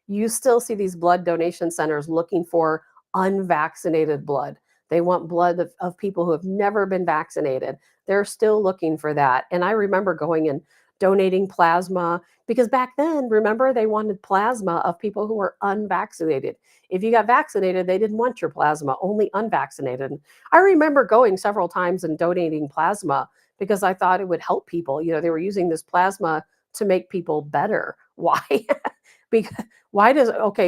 you still see these blood donation centers looking for unvaccinated blood. They want blood of people who have never been vaccinated. They're still looking for that. And I remember going and donating plasma because back then, remember, they wanted plasma of people who were unvaccinated. If you got vaccinated, they didn't want your plasma, only unvaccinated. I remember going several times and donating plasma because I thought it would help people. They were using this plasma to make people better. Why?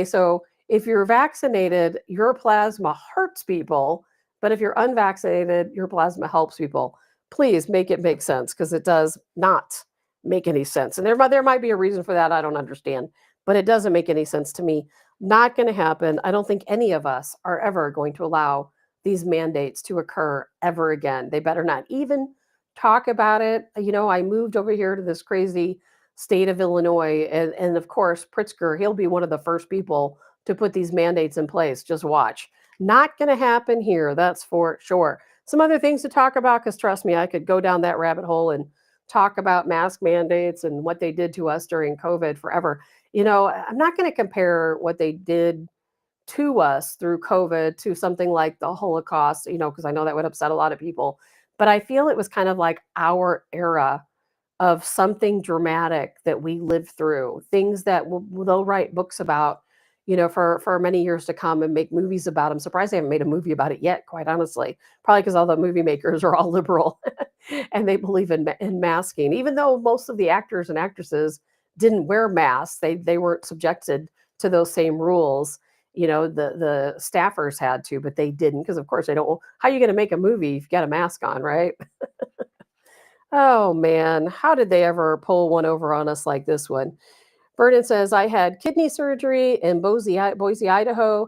So if you're vaccinated, your plasma hurts people, but if you're unvaccinated, your plasma helps people. Please make it make sense because it does not make any sense. And there might be a reason for that. I don't understand, but it doesn't make any sense to me. Not going to happen. I don't think any of us are ever going to allow these mandates to occur ever again. They better not even talk about it. I moved over here to this crazy state of Illinois, and of course, Pritzker, he'll be one of the first people to put these mandates in place. Just watch. Not going to happen here, that's for sure. Some other things to talk about, because trust me, I could go down that rabbit hole and talk about mask mandates and what they did to us during COVID forever. I'm not going to compare what they did to us through COVID to something like the Holocaust, because I know that would upset a lot of people. But I feel it was kind of like our era of something dramatic that we lived through, things that they'll write books about, for many years to come and make movies about. I'm surprised they haven't made a movie about it yet, quite honestly. Probably because all the movie makers are all liberal and they believe in masking. Even though most of the actors and actresses didn't wear masks, they weren't subjected to those same rules. The staffers had to, but they didn't, because of course they don't. How are you going to make a movie if you got a mask on, right? Oh man, how did they ever pull one over on us like this one? Vernon says, I had kidney surgery in Boise, Idaho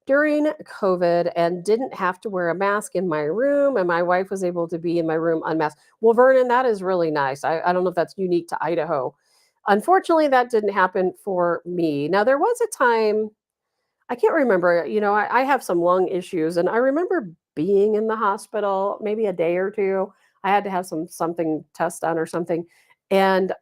during COVID and didn't have to wear a mask in my room, and my wife was able to be in my room unmasked. Well, Vernon, that is really nice. I don't know if that's unique to Idaho. Unfortunately, that didn't happen for me. Now, there was a time, I can't remember, I have some lung issues, and I remember being in the hospital maybe a day or two. I had to have something test done or something. And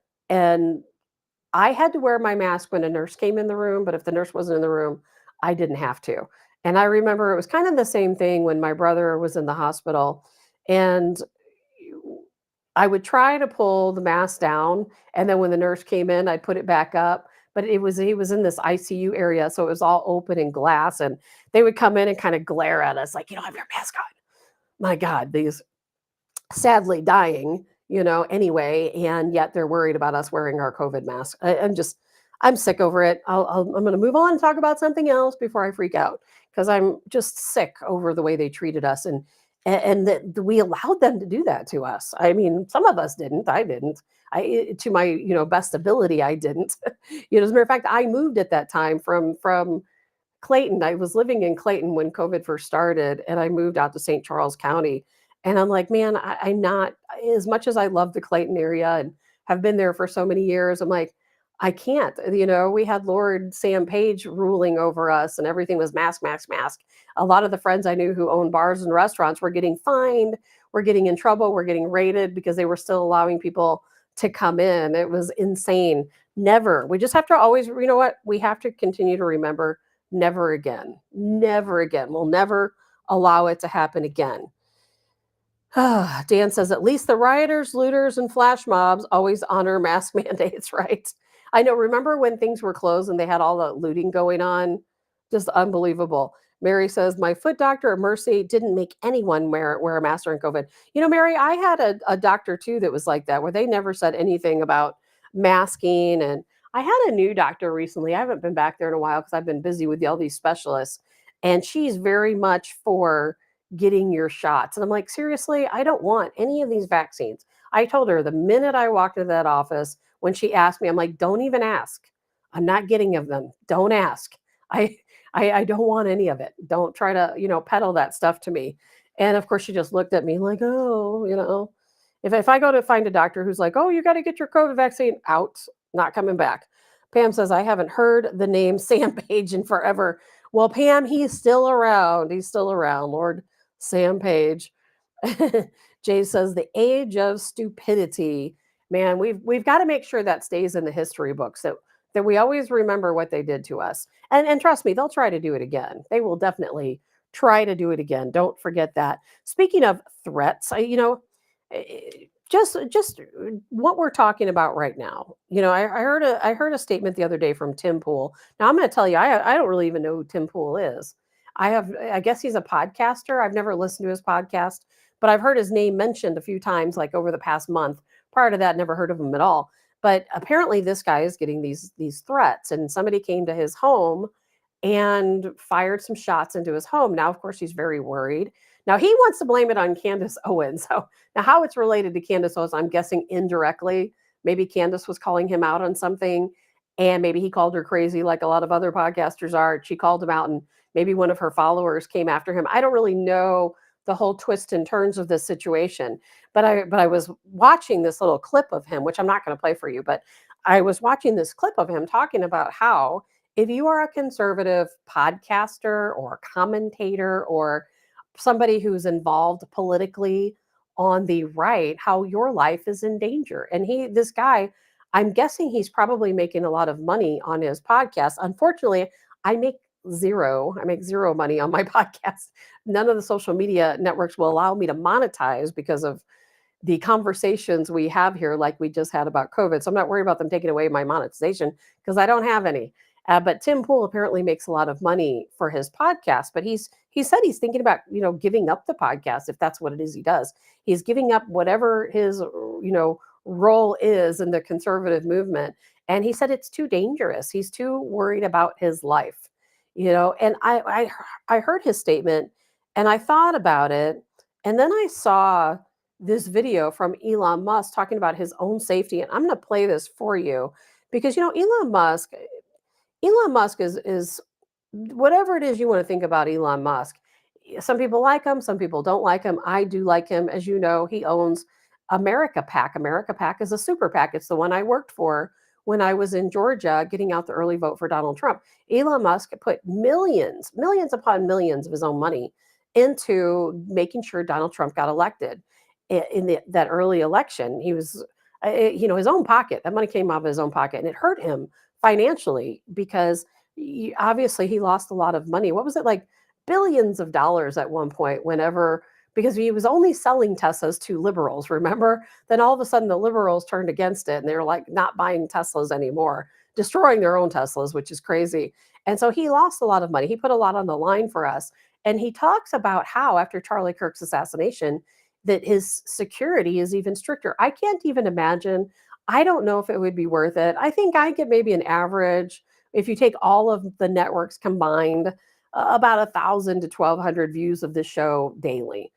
I had to wear my mask when a nurse came in the room, but if the nurse wasn't in the room, I didn't have to. And I remember it was kind of the same thing when my brother was in the hospital, and I would try to pull the mask down, and then when the nurse came in, I'd put it back up. But he was in this ICU area, so it was all open and glass, and they would come in and kind of glare at us like, "You don't have your mask on." My God, these sadly dying, anyway, and yet they're worried about us wearing our COVID mask. I'm sick over it. I'm going to move on and talk about something else before I freak out, because I'm just sick over the way they treated us, and that we allowed them to do that to us. I mean, some of us didn't. I didn't. To my best ability, I didn't. As a matter of fact, I moved at that time from Clayton. I was living in Clayton when COVID first started, and I moved out to St. Charles County. And I'm like, man, I'm not, as much as I love the Clayton area and have been there for so many years, I'm like, I can't. We had Lord Sam Page ruling over us, and everything was mask, mask, mask. A lot of the friends I knew who owned bars and restaurants were getting fined, were getting in trouble, were getting raided because they were still allowing people to come in. It was insane. Never. We just have to always, what? We have to continue to remember, never again. Never again. We'll never allow it to happen again. Dan says, at least the rioters, looters, and flash mobs always honor mask mandates, right? I know. Remember when things were closed and they had all the looting going on? Just unbelievable. Mary says, my foot doctor at Mercy didn't make anyone wear a mask during COVID. Mary, I had a doctor too that was like that, where they never said anything about masking. And I had a new doctor recently. I haven't been back there in a while because I've been busy with all these specialists. And she's very much for getting your shots. And I'm like, seriously, I don't want any of these vaccines. I told her the minute I walked into that office, when she asked me, I'm like, don't even ask. I'm not getting of them. Don't ask. I don't want any of it. Don't try to, peddle that stuff to me. And of course, she just looked at me like, oh, if I go to find a doctor who's like, oh, you got to get your COVID vaccine, out, not coming back. Pam says, I haven't heard the name Sam Page in forever. Well, Pam, he's still around. He's still around. Lord Sam Page. Jay says, the age of stupidity. Man, we've got to make sure that stays in the history books, that we always remember what they did to us. And trust me, they'll try to do it again. They will definitely try to do it again. Don't forget that. Speaking of threats, just what we're talking about right now. I heard a statement the other day from Tim Pool. Now I'm going to tell you, I don't really even know who Tim Pool is. I guess he's a podcaster. I've never listened to his podcast, but I've heard his name mentioned a few times, like over the past month. Prior to that, never heard of him at all. But apparently this guy is getting these threats, and somebody came to his home and fired some shots into his home. Now, of course, he's very worried. Now, he wants to blame it on Candace Owens. So now how it's related to Candace Owens, I'm guessing indirectly. Maybe Candace was calling him out on something. and maybe he called her crazy like a lot of other podcasters are. She called him out, and maybe one of her followers came after him. I don't really know the whole twist and turns of this situation, but I was watching this little clip of him, which I'm not going to play for you, but I was watching this clip of him talking about how if you are a conservative podcaster or commentator or somebody who's involved politically on the right, how your life is in danger. And this guy, I'm guessing he's probably making a lot of money on his podcast. Unfortunately, I make zero. I make zero money on my podcast. None of the social media networks will allow me to monetize because of the conversations we have here, like we just had about COVID. So I'm not worried about them taking away my monetization because I don't have any. But Tim Pool apparently makes a lot of money for his podcast. But he said he's thinking about giving up the podcast if that's what it is he does. He's giving up whatever his role is in the conservative movement, and he said it's too dangerous. He's too worried about his life, And I heard his statement, and I thought about it, and then I saw this video from Elon Musk talking about his own safety. And I'm going to play this for you because, Elon Musk is whatever it is you want to think about Elon Musk. Some people like him. Some people don't like him. I do like him. As you know, he owns America PAC. America PAC is a super PAC. It's the one I worked for when I was in Georgia getting out the early vote for Donald Trump. Elon Musk put millions upon millions of his own money into making sure Donald Trump got elected in that early election. He was, his own pocket. That money came out of his own pocket, and it hurt him financially because obviously he lost a lot of money. What was it, like billions of dollars at one point, because he was only selling Teslas to liberals, remember? Then all of a sudden the liberals turned against it, and they were like not buying Teslas anymore, destroying their own Teslas, which is crazy. And so he lost a lot of money. He put a lot on the line for us. And he talks about how after Charlie Kirk's assassination, that his security is even stricter. I can't even imagine. I don't know if it would be worth it. I think I get maybe an average, if you take all of the networks combined, about 1,000 to 1,200 views of this show daily,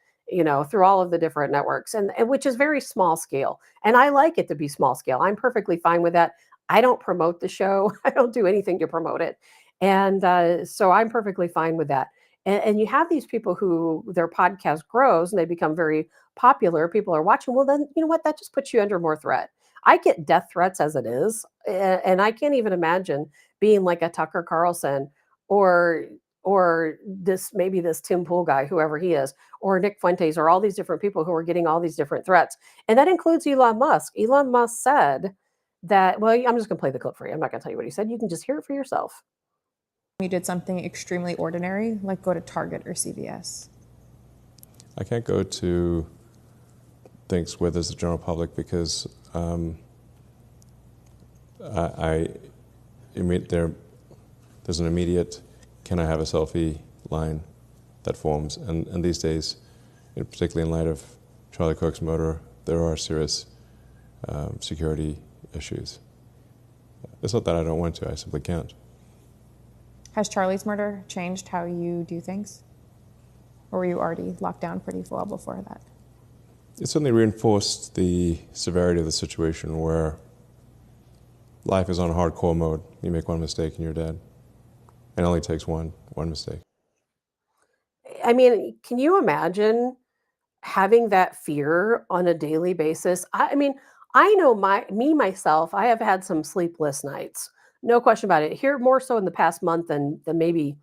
through all of the different networks, and which is very small scale. And I like it to be small scale. I'm perfectly fine with that. I don't promote the show. I don't do anything to promote it. And so I'm perfectly fine with that. And you have these people who their podcast grows and they become very popular. People are watching. Well, then, you know what? That just puts you under more threat. I get death threats as it is. And I can't even imagine being like a Tucker Carlson or this Tim Pool guy, whoever he is, or Nick Fuentes, or all these different people who are getting all these different threats. And that includes Elon Musk. Elon Musk said that, well, I'm just going to play the clip for you. I'm not going to tell you what he said. You can just hear it for yourself. You did something extremely ordinary, like go to Target or CVS? I can't go to things where there's a general public because there's an immediate, can I have a selfie line that forms. And these days, particularly in light of Charlie Kirk's murder, there are serious security issues. It's not that I don't want to, I simply can't. Has Charlie's murder changed how you do things? Or were you already locked down pretty well before that? It certainly reinforced the severity of the situation where life is on hardcore mode. You make one mistake and you're dead. It only takes one mistake. I mean, can you imagine having that fear on a daily basis? I mean, I know myself, I have had some sleepless nights. No question about it. Here, more so in the past month than maybe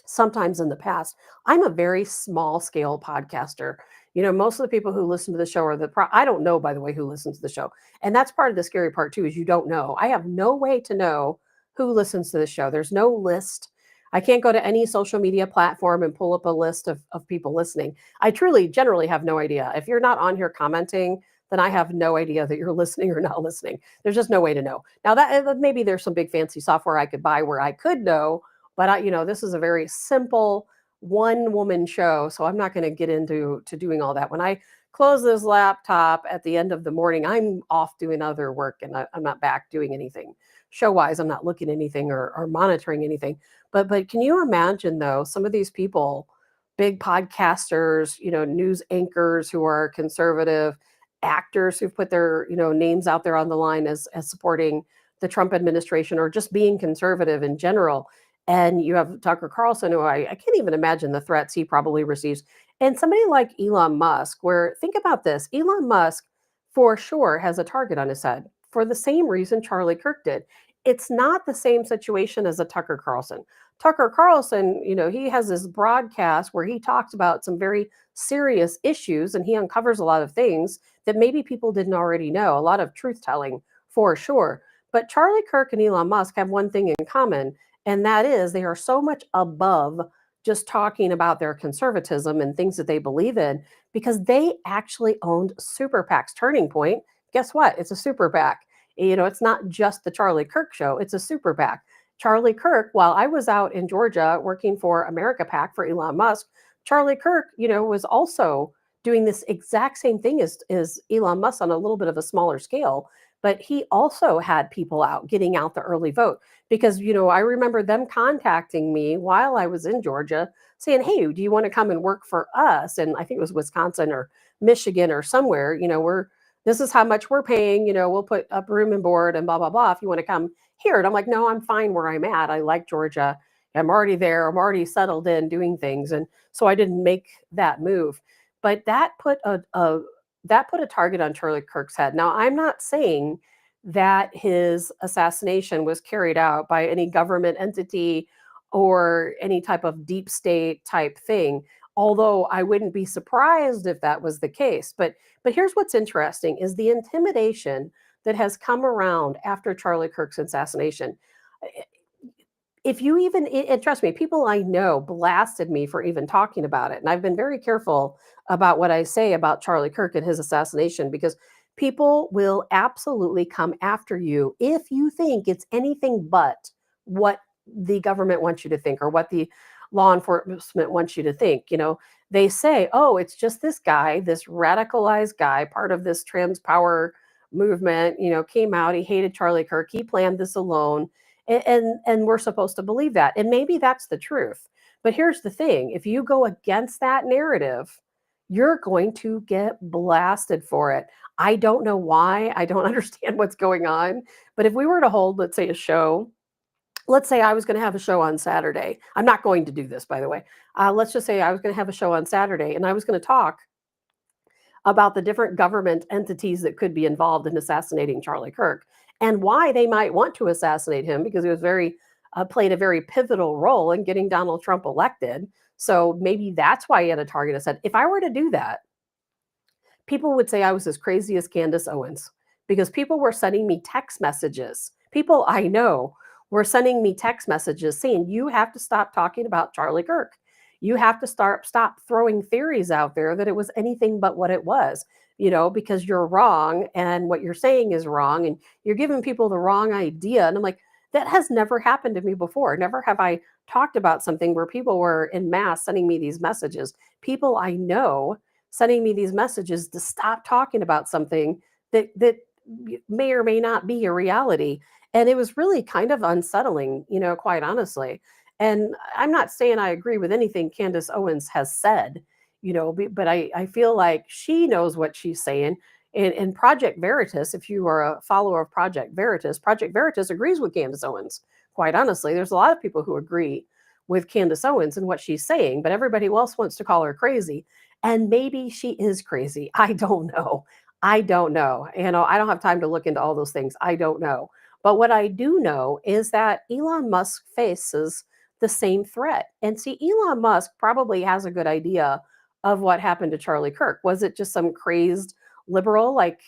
sometimes in the past. I'm a very small scale podcaster. Most of the people who listen to the show I don't know, by the way, who listens to the show. And that's part of the scary part too, is you don't know. I have no way to know who listens to the show. There's no list. I can't go to any social media platform and pull up a list of people listening. I generally have no idea. If you're not on here commenting, then I have no idea that you're listening or not listening. There's just no way to know. Now that maybe there's some big fancy software I could buy where I could know, but this is a very simple one-woman show, so I'm not going to get into doing all that. When I close this laptop at the end of the morning, I'm off doing other work, and I'm not back doing anything show-wise. I'm not looking at anything or monitoring anything. But can you imagine, though, some of these people, big podcasters, news anchors who are conservative, actors who've put their names out there on the line as supporting the Trump administration or just being conservative in general. And you have Tucker Carlson, who I can't even imagine the threats he probably receives. And somebody like Elon Musk, where think about this, Elon Musk for sure has a target on his head for the same reason Charlie Kirk did. It's not the same situation as a Tucker Carlson. Tucker Carlson, he has this broadcast where he talks about some very serious issues and he uncovers a lot of things that maybe people didn't already know, a lot of truth telling for sure. But Charlie Kirk and Elon Musk have one thing in common, and that is they are so much above just talking about their conservatism and things that they believe in because they actually owned super PACs. Turning Point, guess what? It's a super PAC. It's not just the Charlie Kirk show, it's a super PAC. Charlie Kirk, while I was out in Georgia working for America PAC for Elon Musk, Charlie Kirk, was also doing this exact same thing as Elon Musk on a little bit of a smaller scale. But he also had people out getting out the early vote because, I remember them contacting me while I was in Georgia saying, hey, do you want to come and work for us? And I think it was Wisconsin or Michigan or somewhere, this is how much we're paying, we'll put up room and board and blah, blah, blah. If you want to come here. And I'm like, no, I'm fine where I'm at. I like Georgia. I'm already there. I'm already settled in doing things. And so I didn't make that move. But that put a target on Charlie Kirk's head. Now, I'm not saying that his assassination was carried out by any government entity or any type of deep state type thing, although I wouldn't be surprised if that was the case. But here's what's interesting is the intimidation that has come around after Charlie Kirk's assassination. If you even, and trust me, people I know blasted me for even talking about it. And I've been very careful about what I say about Charlie Kirk and his assassination because people will absolutely come after you if you think it's anything but what the government wants you to think or what the law enforcement wants you to think. They say, oh, it's just this guy, this radicalized guy, part of this trans power movement, came out, he hated Charlie Kirk, he planned this alone. And we're supposed to believe that. And maybe that's the truth. But here's the thing. If you go against that narrative, you're going to get blasted for it. I don't know why. I don't understand what's going on. But if we were to hold, let's say, a show, let's say I was going to have a show on Saturday. I'm not going to do this, by the way. Let's just say I was going to have a show on Saturday and I was going to talk about the different government entities that could be involved in assassinating Charlie Kirk and why they might want to assassinate him because he was played a very pivotal role in getting Donald Trump elected. So maybe that's why he had a target. I said, if I were to do that, people would say I was as crazy as Candace Owens because people were sending me text messages. People I know were sending me text messages saying, you have to stop talking about Charlie Kirk. You have to stop throwing theories out there that it was anything but what it was, because you're wrong and what you're saying is wrong and you're giving people the wrong idea. And I'm like, that has never happened to me before. Never have I talked about something where people were en masse sending me these messages. People I know sending me these messages to stop talking about something that may or may not be a reality. And it was really kind of unsettling, quite honestly. And I'm not saying I agree with anything Candace Owens has said, but I feel like she knows what she's saying. And Project Veritas, if you are a follower of Project Veritas agrees with Candace Owens. Quite honestly, there's a lot of people who agree with Candace Owens and what she's saying, but everybody else wants to call her crazy. And maybe she is crazy. I don't know. I don't have time to look into all those things. I don't know. But what I do know is that Elon Musk faces the same threat. And see, Elon Musk probably has a good idea of what happened to Charlie Kirk. Was it just some crazed liberal like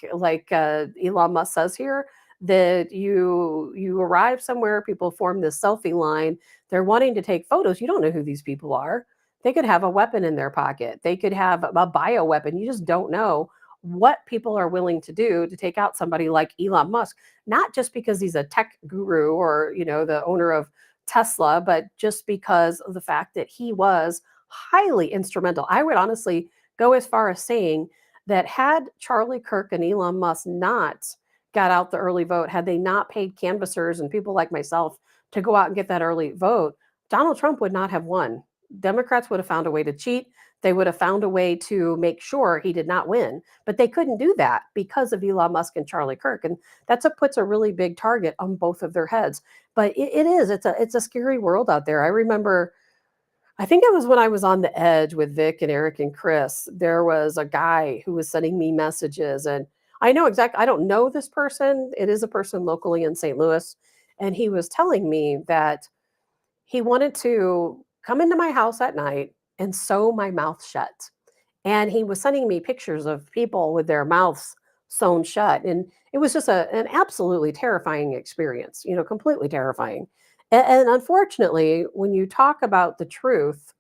Elon Musk says here, that you arrive somewhere, people form this selfie line, they're wanting to take photos. You don't know who these people are. They could have a weapon in their pocket. They could have a bioweapon. You just don't know what people are willing to do to take out somebody like Elon Musk, not just because he's a tech guru or, the owner of Tesla, but just because of the fact that he was highly instrumental. I would honestly go as far as saying that had Charlie Kirk and Elon Musk not got out the early vote, had they not paid canvassers and people like myself to go out and get that early vote, Donald Trump would not have won. Democrats would have found a way to cheat. they would have found a way to make sure he did not win. But they couldn't do that because of Elon Musk and Charlie Kirk. And that's what puts a really big target on both of their heads. But it's a scary world out there. I remember, I think it was when I was on the edge with Vic and Eric and Chris, there was a guy who was sending me messages, and I don't know this person. It is a person locally in St. Louis. And he was telling me that he wanted to come into my house at night and sew my mouth shut. And he was sending me pictures of people with their mouths sewn shut. And it was just an absolutely terrifying experience, completely terrifying. And unfortunately, when you talk about the truth,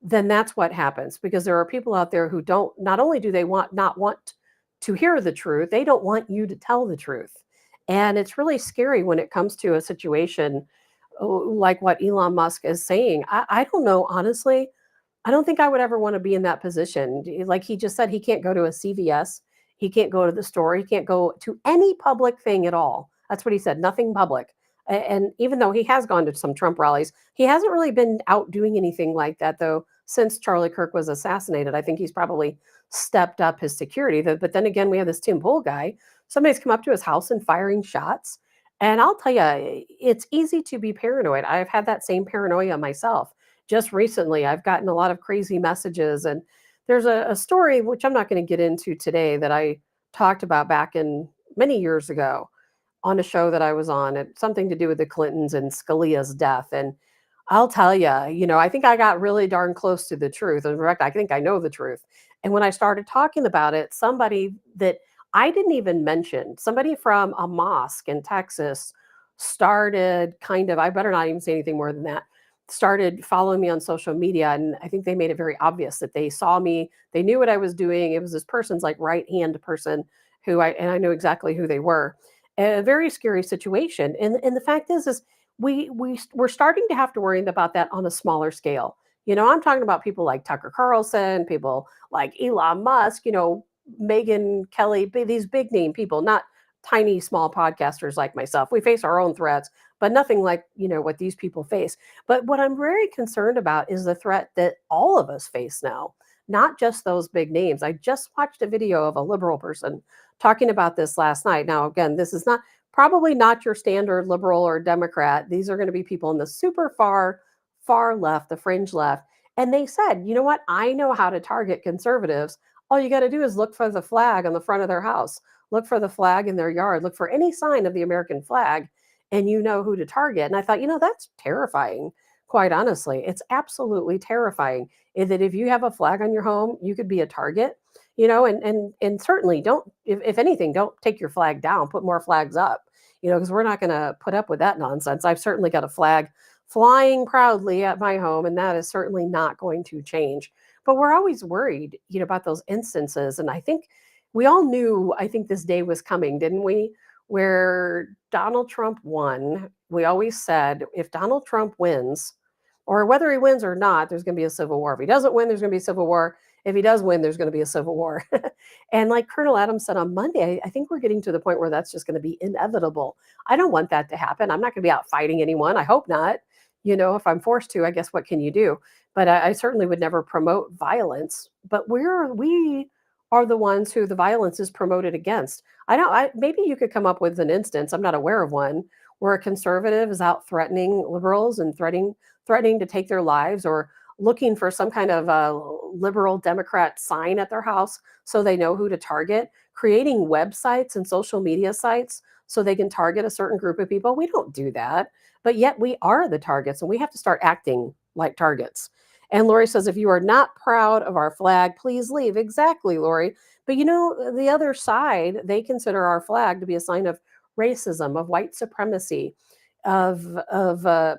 then that's what happens, because there are people out there who don't, not only do they not want to hear the truth, they don't want you to tell the truth. And it's really scary when it comes to a situation like what Elon Musk is saying. I don't know, honestly. I don't think I would ever want to be in that position. Like he just said, he can't go to a CVS. He can't go to the store. He can't go to any public thing at all. That's what he said, nothing public. And even though he has gone to some Trump rallies, he hasn't really been out doing anything like that, though, since Charlie Kirk was assassinated. I think he's probably stepped up his security. But then again, we have this Tim Pool guy. Somebody's come up to his house and firing shots. And I'll tell you, it's easy to be paranoid. I've had that same paranoia myself. Just recently, I've gotten a lot of crazy messages. And there's a story, which I'm not going to get into today, that I talked about back in many years ago on a show that I was on. It's something to do with the Clintons and Scalia's death. And I'll tell you, I think I got really darn close to the truth. In fact, I think I know the truth. And when I started talking about it, somebody that I didn't even mention, somebody from a mosque in Texas started I better not even say anything more than that, started following me on social media. And I think they made it very obvious that they saw me, they knew what I was doing. It was this person's like right-hand person and I knew exactly who they were. A very scary situation. And the fact is we're starting to have to worry about that on a smaller scale. I'm talking about people like Tucker Carlson, people like Elon Musk, Megan Kelly, these big name people, not tiny, small podcasters like myself. We face our own threats, but nothing like, what these people face. But what I'm very concerned about is the threat that all of us face now, not just those big names. I just watched a video of a liberal person talking about this last night. Now, again, this is probably not your standard liberal or Democrat. These are going to be people in the super far left, the fringe left. And they said, you know what? I know how to target conservatives. All you got to do is look for the flag on the front of their house, look for the flag in their yard, look for any sign of the American flag, and you know who to target. And I thought, that's terrifying, quite honestly. It's absolutely terrifying that if you have a flag on your home, you could be a target, and certainly don't, if anything, don't take your flag down, put more flags up, because we're not going to put up with that nonsense. I've certainly got a flag flying proudly at my home, and that is certainly not going to change. But we're always worried, about those instances. And I think we all knew, I think this day was coming, didn't we? Where Donald Trump won. We always said, if Donald Trump wins, or whether he wins or not, there's going to be a civil war. If he doesn't win, there's going to be a civil war. If he does win, there's going to be a civil war. And like Colonel Adams said on Monday, I think we're getting to the point where that's just going to be inevitable. I don't want that to happen. I'm not going to be out fighting anyone. I hope not. If I'm forced to, I guess what can you do? But I certainly would never promote violence. But we are the ones who the violence is promoted against. Maybe you could come up with an instance, I'm not aware of one, where a conservative is out threatening liberals and threatening to take their lives, or looking for some kind of liberal Democrat sign at their house so they know who to target, creating websites and social media sites so they can target a certain group of people. We don't do that, but yet we are the targets, and we have to start acting like targets. And Lori says, if you are not proud of our flag, please leave. Exactly, Lori. But the other side, they consider our flag to be a sign of racism, of white supremacy, of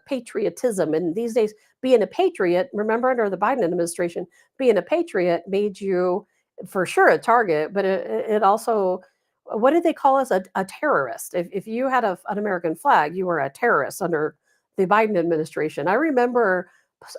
patriotism. And these days, being a patriot, remember under the Biden administration, being a patriot made you for sure a target, but it also, what did they call us? A terrorist. If you had an American flag, you were a terrorist under the Biden administration. I remember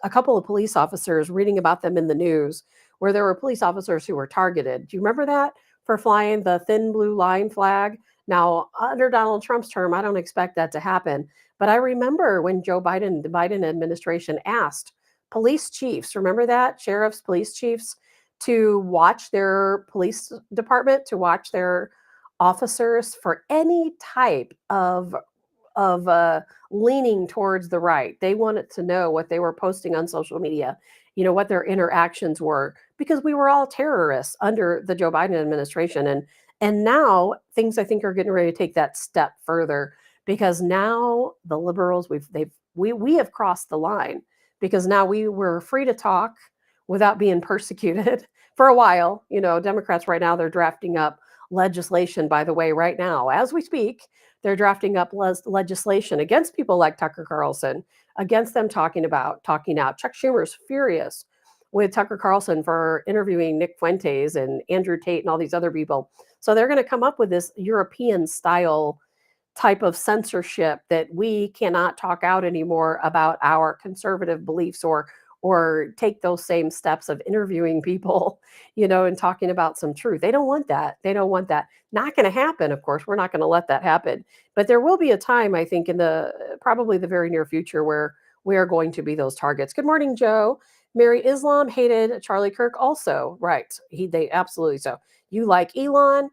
a couple of police officers reading about them in the news, where there were police officers who were targeted. Do you remember that, for flying the thin blue line flag? Now, under Donald Trump's term, I don't expect that to happen. But I remember when the Biden administration asked police chiefs, remember that? Sheriffs, police chiefs, to watch their police department, to watch their officers for any type of leaning towards the right. They wanted to know what they were posting on social media, what their interactions were, because we were all terrorists under the Joe Biden administration. And now things I think are getting ready to take that step further, because now the liberals we have crossed the line, because now we were free to talk without being persecuted for a while. Democrats right now, they're drafting up legislation, by the way, right now as we speak. They're drafting up legislation against people like Tucker Carlson, against them talking out. Chuck Schumer's furious with Tucker Carlson for interviewing Nick Fuentes and Andrew Tate and all these other people. So they're going to come up with this European style type of censorship that we cannot talk out anymore about our conservative beliefs, or take those same steps of interviewing people, and talking about some truth. They don't want that. Not going to happen. Of course, we're not going to let that happen. But there will be a time, I think, in probably the very near future, where we are going to be those targets. Good morning, Joe. Mary, Islam hated Charlie Kirk also. Right. They absolutely so. You like Elon?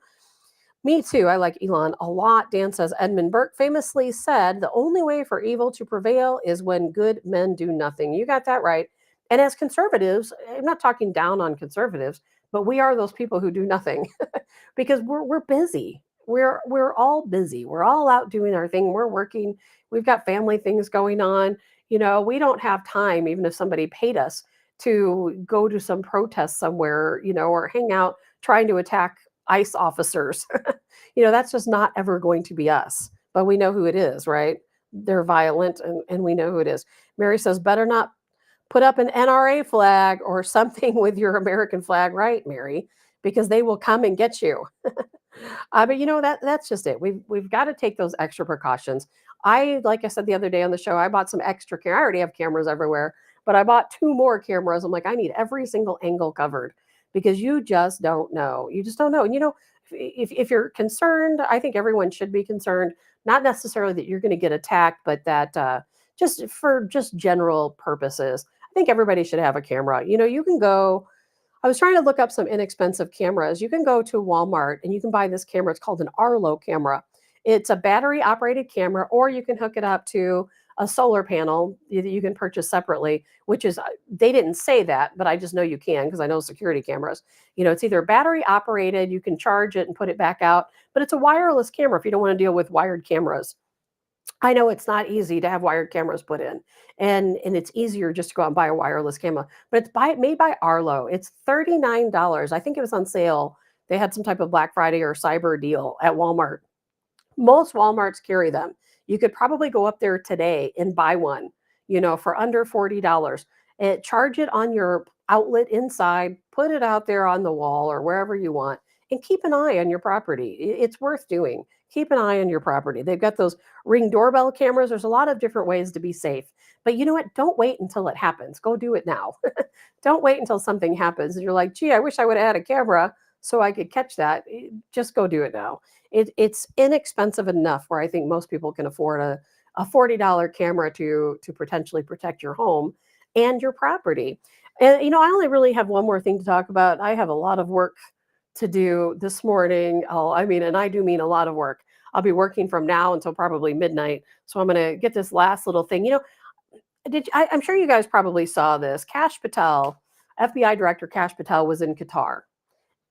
Me too. I like Elon a lot. Dan says Edmund Burke famously said, the only way for evil to prevail is when good men do nothing. You got that right. And as conservatives, I'm not talking down on conservatives, but we are those people who do nothing because we're busy. We're all busy. We're all out doing our thing. We're working. We've got family things going on. We don't have time, even if somebody paid us, to go to some protest somewhere, or hang out trying to attack ICE officers. That's just not ever going to be us. But we know who it is, right? They're violent, and we know who it is. Mary says, better not put up an NRA flag or something with your American flag, right, Mary? Because they will come and get you. But that's just it. We've got to take those extra precautions. Like I said the other day on the show, I bought some extra I already have cameras everywhere, but I bought 2 more cameras. I'm like, I need every single angle covered, because you just don't know. You just don't know. And if you're concerned, I think everyone should be concerned. Not necessarily that you're going to get attacked, but that just for general purposes, I think everybody should have a camera. You can go. I was trying to look up some inexpensive cameras. You can go to Walmart and you can buy this camera. It's called an Arlo camera. It's a battery operated camera, or you can hook it up to a solar panel that you can purchase separately, which is, they didn't say that, but I just know you can, because I know security cameras. It's either battery operated, you can charge it and put it back out, but it's a wireless camera if you don't want to deal with wired cameras. I know it's not easy to have wired cameras put in, and it's easier just to go out and buy a wireless camera, but it's made by Arlo. It's $39. I think it was on sale. They had some type of Black Friday or cyber deal at Walmart. Most Walmarts carry them. You could probably go up there today and buy one, for under $40. And charge it on your outlet inside, put it out there on the wall or wherever you want, and keep an eye on your property. It's worth doing. Keep an eye on your property. They've got those Ring doorbell cameras. There's a lot of different ways to be safe. But you know what? Don't wait until it happens. Go do it now. Don't wait until something happens and you're like, gee, I wish I would have had a camera so I could catch that. Just go do it now. It's inexpensive enough where I think most people can afford a $40 camera to potentially protect your home and your property. And, I only really have one more thing to talk about. I have a lot of work to do this morning. And I do mean a lot of work. I'll be working from now until probably midnight. So I'm going to get this last little thing. I'm sure you guys probably saw this. Kash Patel, FBI Director Kash Patel, was in Qatar.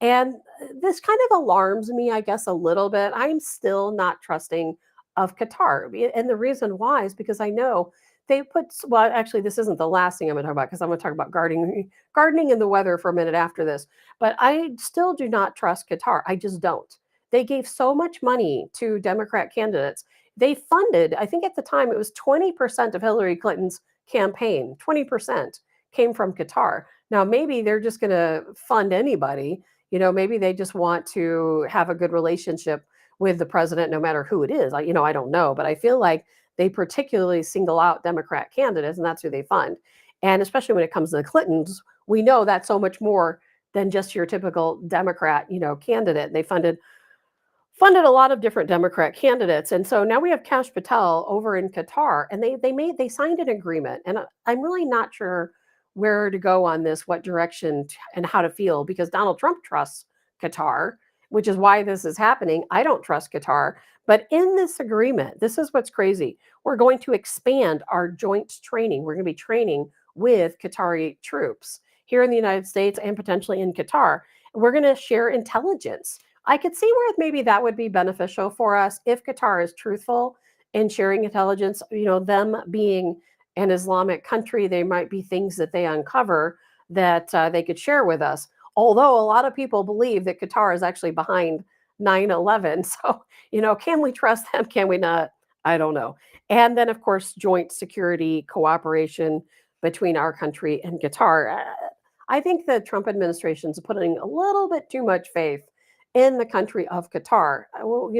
And this kind of alarms me, I guess, a little bit. I'm still not trusting of Qatar. And the reason why is because I know actually, this isn't the last thing I'm going to talk about, because I'm going to talk about gardening and the weather for a minute after this. But I still do not trust Qatar. I just don't. They gave so much money to Democrat candidates. They funded, I think at the time, it was 20% of Hillary Clinton's campaign. 20% came from Qatar. Now, maybe they're just going to fund anybody. Maybe they just want to have a good relationship with the president, no matter who it is. I don't know, but I feel like they particularly single out Democrat candidates, and that's who they fund. And especially when it comes to the Clintons, we know that's so much more than just your typical Democrat, candidate. They funded a lot of different Democrat candidates. And so now we have Kash Patel over in Qatar, and they signed an agreement. And I'm really not sure where to go on this, what direction and how to feel, because Donald Trump trusts Qatar, which is why this is happening. I don't trust Qatar. But in this agreement, this is what's crazy. We're going to expand our joint training. We're going to be training with Qatari troops here in the United States and potentially in Qatar. We're going to share intelligence. I could see where maybe that would be beneficial for us if Qatar is truthful in sharing intelligence. Them being an Islamic country, there might be things that they uncover that they could share with us. Although a lot of people believe that Qatar is actually behind 9/11. So, can we trust them? Can we not? I don't know. And then, of course, joint security cooperation between our country and Qatar. I think the Trump administration is putting a little bit too much faith in the country of Qatar. Well,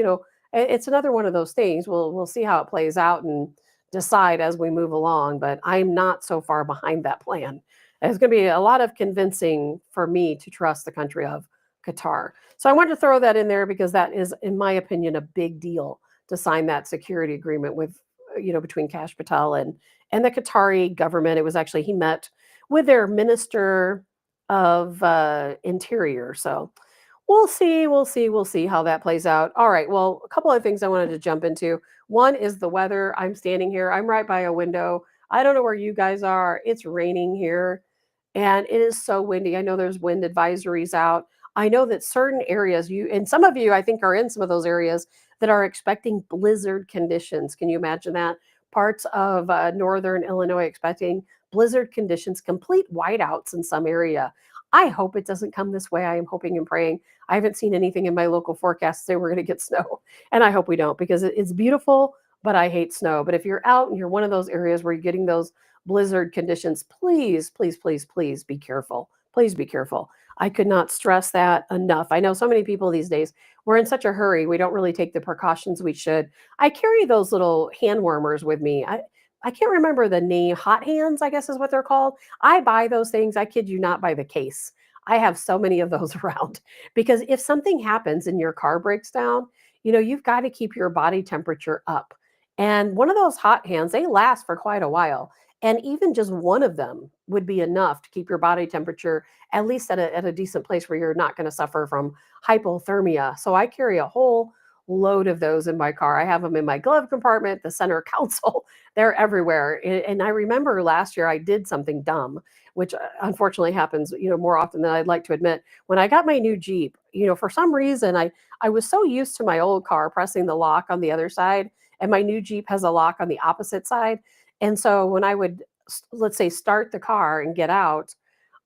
it's another one of those things. We'll see how it plays out and decide as we move along. But I'm not so far behind that plan. It's going to be a lot of convincing for me to trust the country of Qatar. So I wanted to throw that in there because that is, in my opinion, a big deal to sign that security agreement with, between Kash Patel and the Qatari government. It was actually, he met with their minister of interior. So we'll see how that plays out. All right. Well, a couple of things I wanted to jump into. One is the weather. I'm standing here. I'm right by a window. I don't know where you guys are. It's raining here and it is so windy. I know there's wind advisories out. I know that certain areas, and some of you, I think, are in some of those areas that are expecting blizzard conditions. Can you imagine that? Parts of northern Illinois expecting blizzard conditions, complete whiteouts in some area. I hope it doesn't come this way. I am hoping and praying. I haven't seen anything in my local forecast say we're going to get snow, and I hope we don't, because it's beautiful, but I hate snow. But if you're out and you're one of those areas where you're getting those blizzard conditions, please, please, please, please be careful. Please be careful. I could not stress that enough. I know so many people these days, we're in such a hurry. We don't really take the precautions we should. I carry those little hand warmers with me. I can't remember the name. Hot Hands, I guess is what they're called. I buy those things. I kid you not, by the case. I have so many of those around because if something happens and your car breaks down, you've got to keep your body temperature up. And one of those Hot Hands, they last for quite a while. And even just one of them would be enough to keep your body temperature at least at a decent place where you're not going to suffer from hypothermia. So I carry a whole load of those in my car. I have them in my glove compartment, the center console. They're everywhere. And I remember last year I did something dumb, which unfortunately happens, more often than I'd like to admit. When I got my new Jeep, for some reason I was so used to my old car pressing the lock on the other side, and my new Jeep has a lock on the opposite side. And so when I would, let's say, start the car and get out,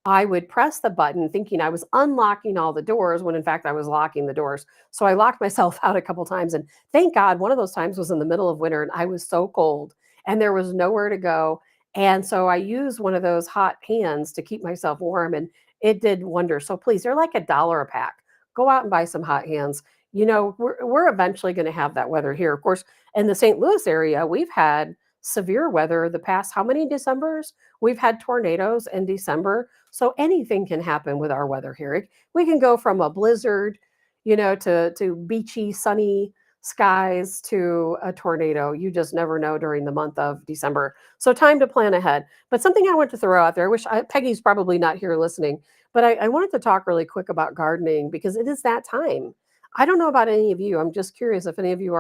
I would press the button thinking I was unlocking all the doors when in fact I was locking the doors. So I locked myself out a couple times, and thank God one of those times was in the middle of winter and I was so cold and there was nowhere to go. And so I used one of those Hot Hands to keep myself warm, and it did wonders. So please, they're like $1 a pack. Go out and buy some Hot Hands. We're eventually going to have that weather here. Of course, in the St. Louis area, we've had severe weather the past how many Decembers? We've had tornadoes in December. So anything can happen with our weather here. We can go from a blizzard, to beachy, sunny skies to a tornado. You just never know during the month of December. So time to plan ahead. But something I want to throw out there, Peggy's probably not here listening, but I wanted to talk really quick about gardening because it is that time. I don't know about any of you. I'm just curious if any of you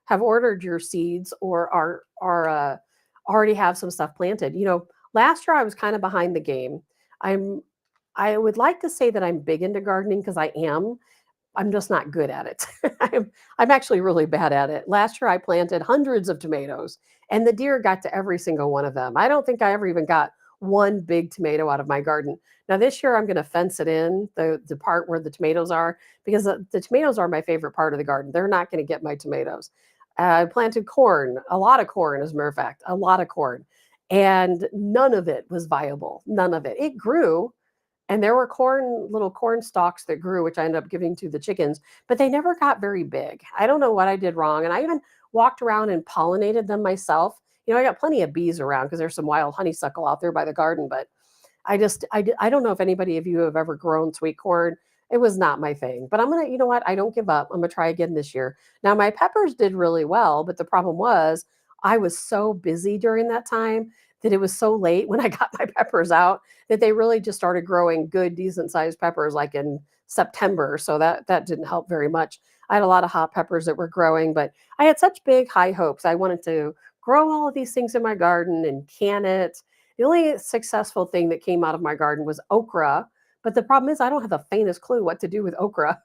have ordered your seeds or are already have some stuff planted. Last year I was kind of behind the game. I would like to say that I'm big into gardening because I am. I'm just not good at it. I'm actually really bad at it. Last year I planted hundreds of tomatoes and the deer got to every single one of them. I don't think I ever even got one big tomato out of my garden. Now this year I'm going to fence it in, the part where the tomatoes are, because the tomatoes are my favorite part of the garden. They're not going to get my tomatoes. I planted corn, a lot of corn, as a matter of fact, a lot of corn. And none of it was viable. None of it. It grew. And there were little corn stalks that grew, which I ended up giving to the chickens, but they never got very big. I don't know what I did wrong. And I even walked around and pollinated them myself. I got plenty of bees around because there's some wild honeysuckle out there by the garden, but I don't know if anybody of you have ever grown sweet corn. It was not my thing, but I'm going to, you know what? I don't give up. I'm going to try again this year. Now my peppers did really well, but the problem was I was so busy during that time that it was so late when I got my peppers out that they really just started growing good, decent sized peppers like in September. So that didn't help very much. I had a lot of hot peppers that were growing, but I had such big high hopes. I wanted to grow all of these things in my garden and can it. The only successful thing that came out of my garden was okra. But the problem is I don't have the faintest clue what to do with okra.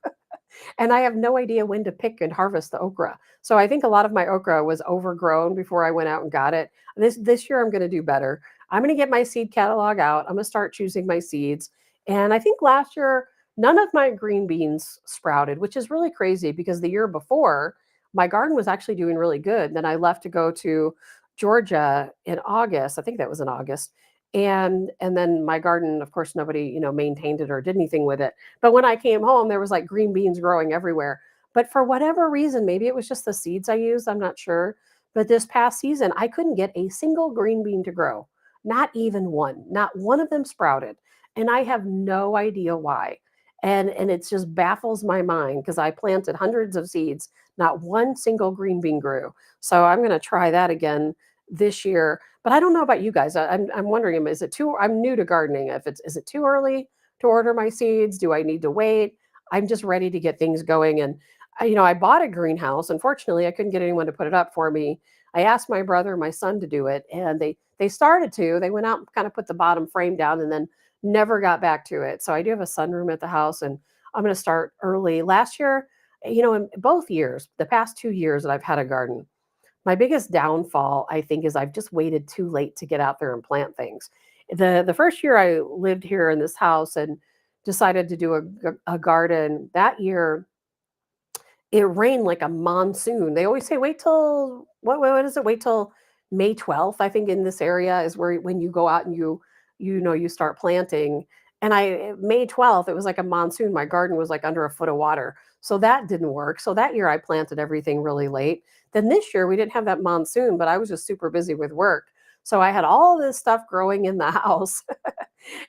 And I have no idea when to pick and harvest the okra. So I think a lot of my okra was overgrown before I went out and got it. This year I'm going to do better. I'm going to get my seed catalog out. I'm going to start choosing my seeds. And I think last year none of my green beans sprouted, which is really crazy because the year before my garden was actually doing really good. Then I left to go to Georgia in August. I think that was in August. And then my garden, of course, nobody, maintained it or did anything with it. But when I came home, there was like green beans growing everywhere. But for whatever reason, maybe it was just the seeds I used, I'm not sure. But this past season, I couldn't get a single green bean to grow. Not even one. Not one of them sprouted. And I have no idea why. And it just baffles my mind because I planted hundreds of seeds, not one single green bean grew. So I'm going to try that again this year. But I don't know about you guys. I'm wondering, is it too? I'm new to gardening. Is it too early to order my seeds? Do I need to wait? I'm just ready to get things going. And I bought a greenhouse. Unfortunately, I couldn't get anyone to put it up for me. I asked my brother and my son to do it, and they started to. They went out and kind of put the bottom frame down, and then never got back to it. So I do have a sunroom at the house, and I'm going to start early. Last year, in both years, the past 2 years that I've had a garden, my biggest downfall, I think, is I've just waited too late to get out there and plant things. The first year I lived here in this house and decided to do a garden, that year it rained like a monsoon. They always say wait till what is it? Wait till May 12th, I think, in this area is where when you go out and you start planting. And May 12th, it was like a monsoon. My garden was like under a foot of water. So that didn't work. So that year I planted everything really late. Then this year we didn't have that monsoon, but I was just super busy with work. So I had all this stuff growing in the house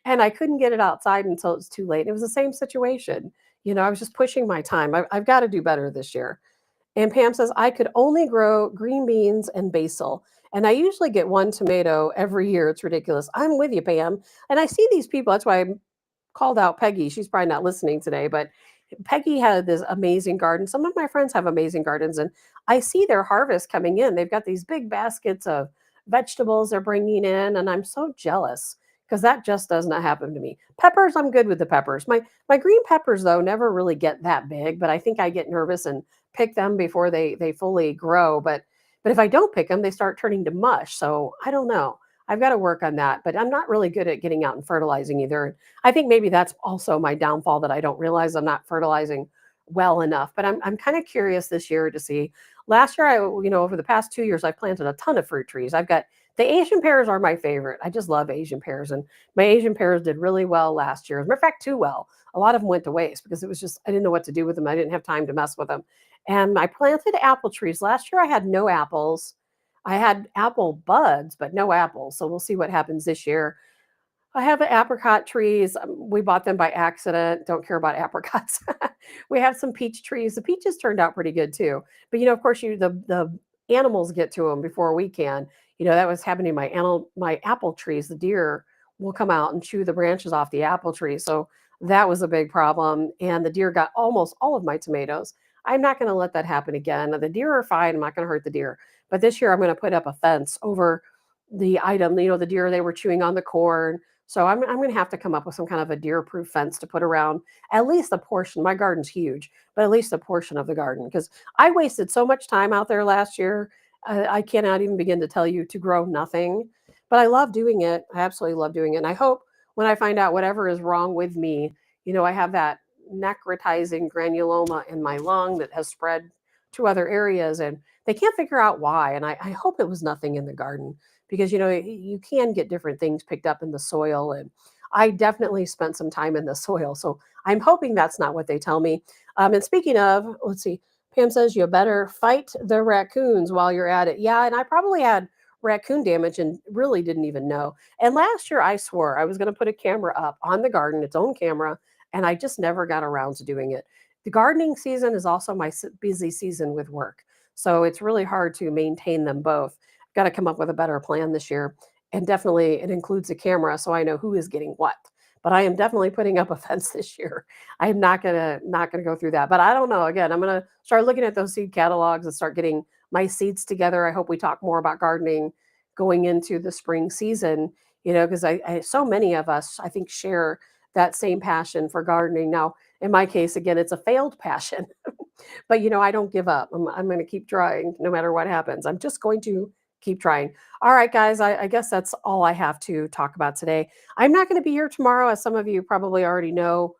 and I couldn't get it outside until it was too late. It was the same situation. I was just pushing my time. I've got to do better this year. And Pam says, I could only grow green beans and basil. And I usually get one tomato every year. It's ridiculous. I'm with you, Pam. And I see these people. That's why I called out Peggy. She's probably not listening today, but Peggy had this amazing garden. Some of my friends have amazing gardens, and I see their harvest coming in. They've got these big baskets of vegetables they're bringing in, and I'm so jealous because that just does not happen to me. Peppers, I'm good with the peppers. My green peppers, though, never really get that big, but I think I get nervous and pick them before they fully grow. But if I don't pick them, they start turning to mush. So I don't know. I've got to work on that, but I'm not really good at getting out and fertilizing either. I think maybe that's also my downfall that I don't realize I'm not fertilizing well enough. But I'm kind of curious this year to see. Last year, over the past 2 years, I've planted a ton of fruit trees. I've got the Asian pears are my favorite. I just love Asian pears, and my Asian pears did really well last year. As a matter of fact, too well. A lot of them went to waste because it was just I didn't know what to do with them. I didn't have time to mess with them. And I planted apple trees. Last year, I had no apples. I had apple buds, but no apples. So we'll see what happens this year. I have apricot trees. We bought them by accident. Don't care about apricots. We have some peach trees. The peaches turned out pretty good too. But of course, the animals get to them before we can. That was happening to my apple trees. The deer will come out and chew the branches off the apple tree. So that was a big problem. And the deer got almost all of my tomatoes. I'm not going to let that happen again. The deer are fine. I'm not going to hurt the deer. But this year I'm going to put up a fence over the item. The deer, they were chewing on the corn. So I'm going to have to come up with some kind of a deer-proof fence to put around at least a portion. My garden's huge, but at least a portion of the garden because I wasted so much time out there last year. I cannot even begin to tell you to grow nothing, but I love doing it. I absolutely love doing it. And I hope when I find out whatever is wrong with me, I have that necrotizing granuloma in my lung that has spread to other areas and they can't figure out why. And I hope it was nothing in the garden because, you can get different things picked up in the soil. And I definitely spent some time in the soil. So I'm hoping that's not what they tell me. And speaking of, let's see, Pam says you better fight the raccoons while you're at it. Yeah, and I probably had raccoon damage and really didn't even know. And last year I swore I was going to put a camera up on the garden, its own camera, and I just never got around to doing it. The gardening season is also my busy season with work. So it's really hard to maintain them both. Got to come up with a better plan this year. And definitely it includes a camera so I know who is getting what. But I am definitely putting up a fence this year. I am not gonna go through that. But I don't know. Again, I'm gonna start looking at those seed catalogs and start getting my seeds together. I hope we talk more about gardening going into the spring season, because so many of us, I think, share that same passion for gardening. Now, in my case, again, it's a failed passion, but I don't give up. I'm going to keep trying no matter what happens. I'm just going to keep trying. All right, guys, I guess that's all I have to talk about today. I'm not going to be here tomorrow, as some of you probably already know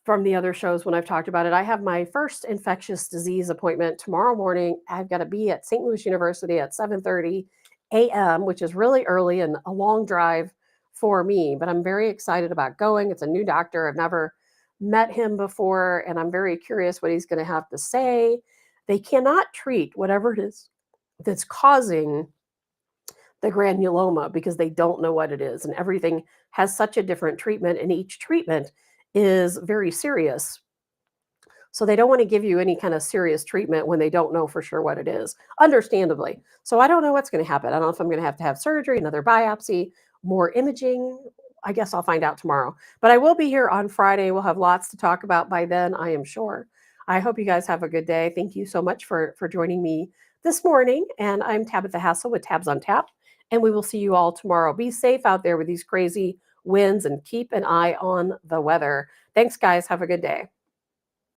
from the other shows when I've talked about it. I have my first infectious disease appointment tomorrow morning. I've got to be at St. Louis University at 7:30 a.m., which is really early and a long drive for me, but I'm very excited about going. It's a new doctor. I've never met him before, and I'm very curious what he's going to have to say. They cannot treat whatever it is that's causing the granuloma because they don't know what it is, and everything has such a different treatment, and each treatment is very serious. So they don't want to give you any kind of serious treatment when they don't know for sure what it is, understandably. So I don't know what's going to happen. I don't know if I'm going to have surgery, another biopsy, more imaging. I guess I'll find out tomorrow. But I will be here on Friday. We'll have lots to talk about by then, I am sure. I hope you guys have a good day. Thank you so much for joining me this morning. And I'm Tabitha Hassell with Tabs on Tap. And we will see you all tomorrow. Be safe out there with these crazy winds and keep an eye on the weather. Thanks, guys. Have a good day.